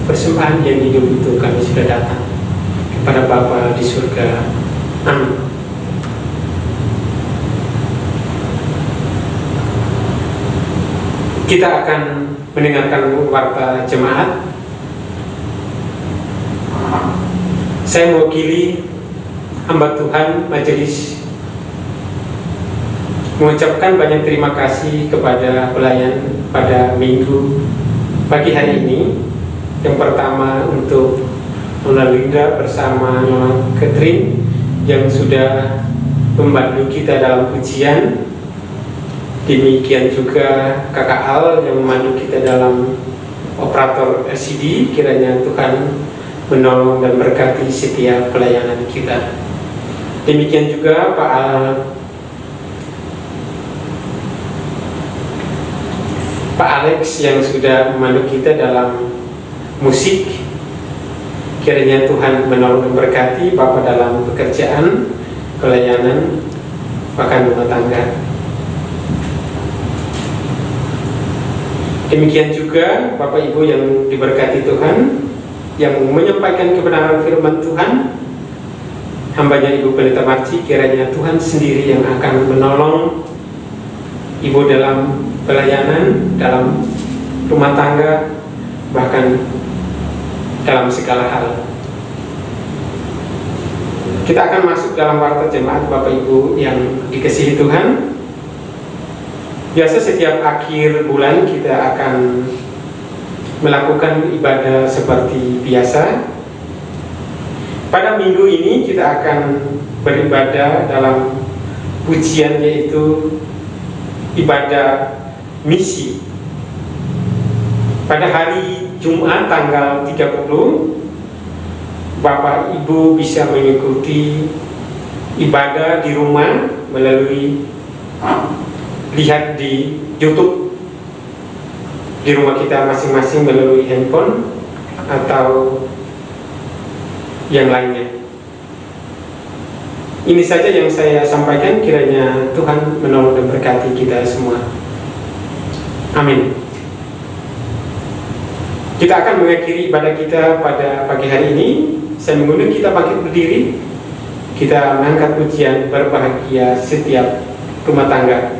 persembahan yang hidup itu kami sudah datang kepada Bapa di surga. Amin. Kita akan mendengarkan warta jemaat. Saya mewakili hamba Tuhan majelis mengucapkan banyak terima kasih kepada pelayan pada minggu pagi hari ini. Yang pertama untuk Nona Linda bersama Nona Catherine yang sudah membantu kita dalam pujian. Demikian juga Kakak Al yang membantu kita dalam operator LCD. Kiranya Tuhan menolong dan berkati setiap pelayanan kita. Demikian juga Pak Alex yang sudah memandu kita dalam musik. Kiranya Tuhan menolong dan berkati Bapak dalam pekerjaan, pelayanan, bahkan rumah tangga. Demikian juga Bapak Ibu yang diberkati Tuhan, yang menyampaikan kebenaran firman Tuhan, hambanya Ibu Pendeta Marci. Kiranya Tuhan sendiri yang akan menolong Ibu dalam pelayanan, dalam rumah tangga, bahkan dalam segala hal. Kita akan masuk dalam warta jemaat Bapak Ibu yang dikasihi Tuhan. Biasa setiap akhir bulan kita akan melakukan ibadah seperti biasa. Pada minggu ini kita akan beribadah dalam pujian, yaitu ibadah misi. Pada hari Jumat tanggal 30, Bapak Ibu bisa mengikuti ibadah di rumah melalui lihat di YouTube di rumah kita masing-masing melalui handphone atau yang lainnya. Ini saja yang saya sampaikan. Kiranya Tuhan menolong dan berkati kita semua. Amin. Kita akan mengakhiri ibadah kita pada pagi hari ini. Saya mengundang kita bangkit berdiri. Kita mengangkat pujian berbahagia setiap rumah tangga.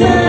Nah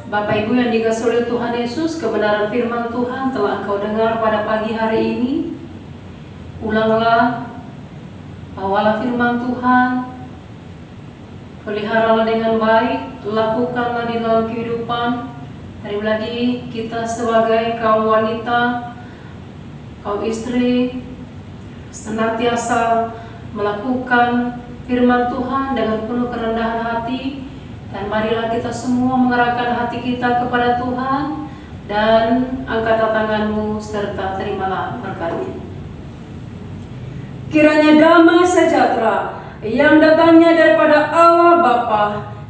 Bapak Ibu yang dikasihi oleh Tuhan Yesus, kebenaran firman Tuhan telah engkau dengar pada pagi hari ini. Ulanglah, bawalah firman Tuhan, peliharalah dengan baik, lakukanlah di dalam kehidupan. Hari lagi kita sebagai kaum wanita, kaum istri, senantiasa melakukan firman Tuhan dengan penuh kerendahan hati. Dan marilah kita semua mengerahkan hati kita kepada Tuhan dan angkatlah tanganmu serta terimalah berkatnya. Kiranya damai sejahtera yang datangnya daripada Allah Bapa,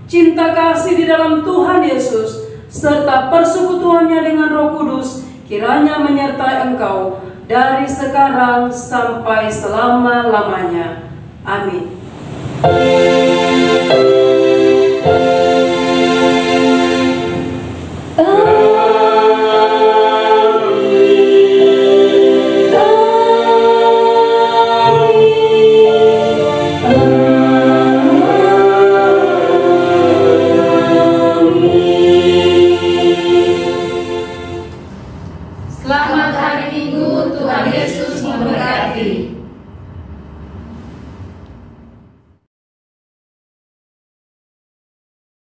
cinta kasih di dalam Tuhan Yesus, serta persekutuannya dengan Roh Kudus, kiranya menyertai engkau dari sekarang sampai selama-lamanya. Amin. Selamat hari Minggu, Tuhan Yesus memberkati.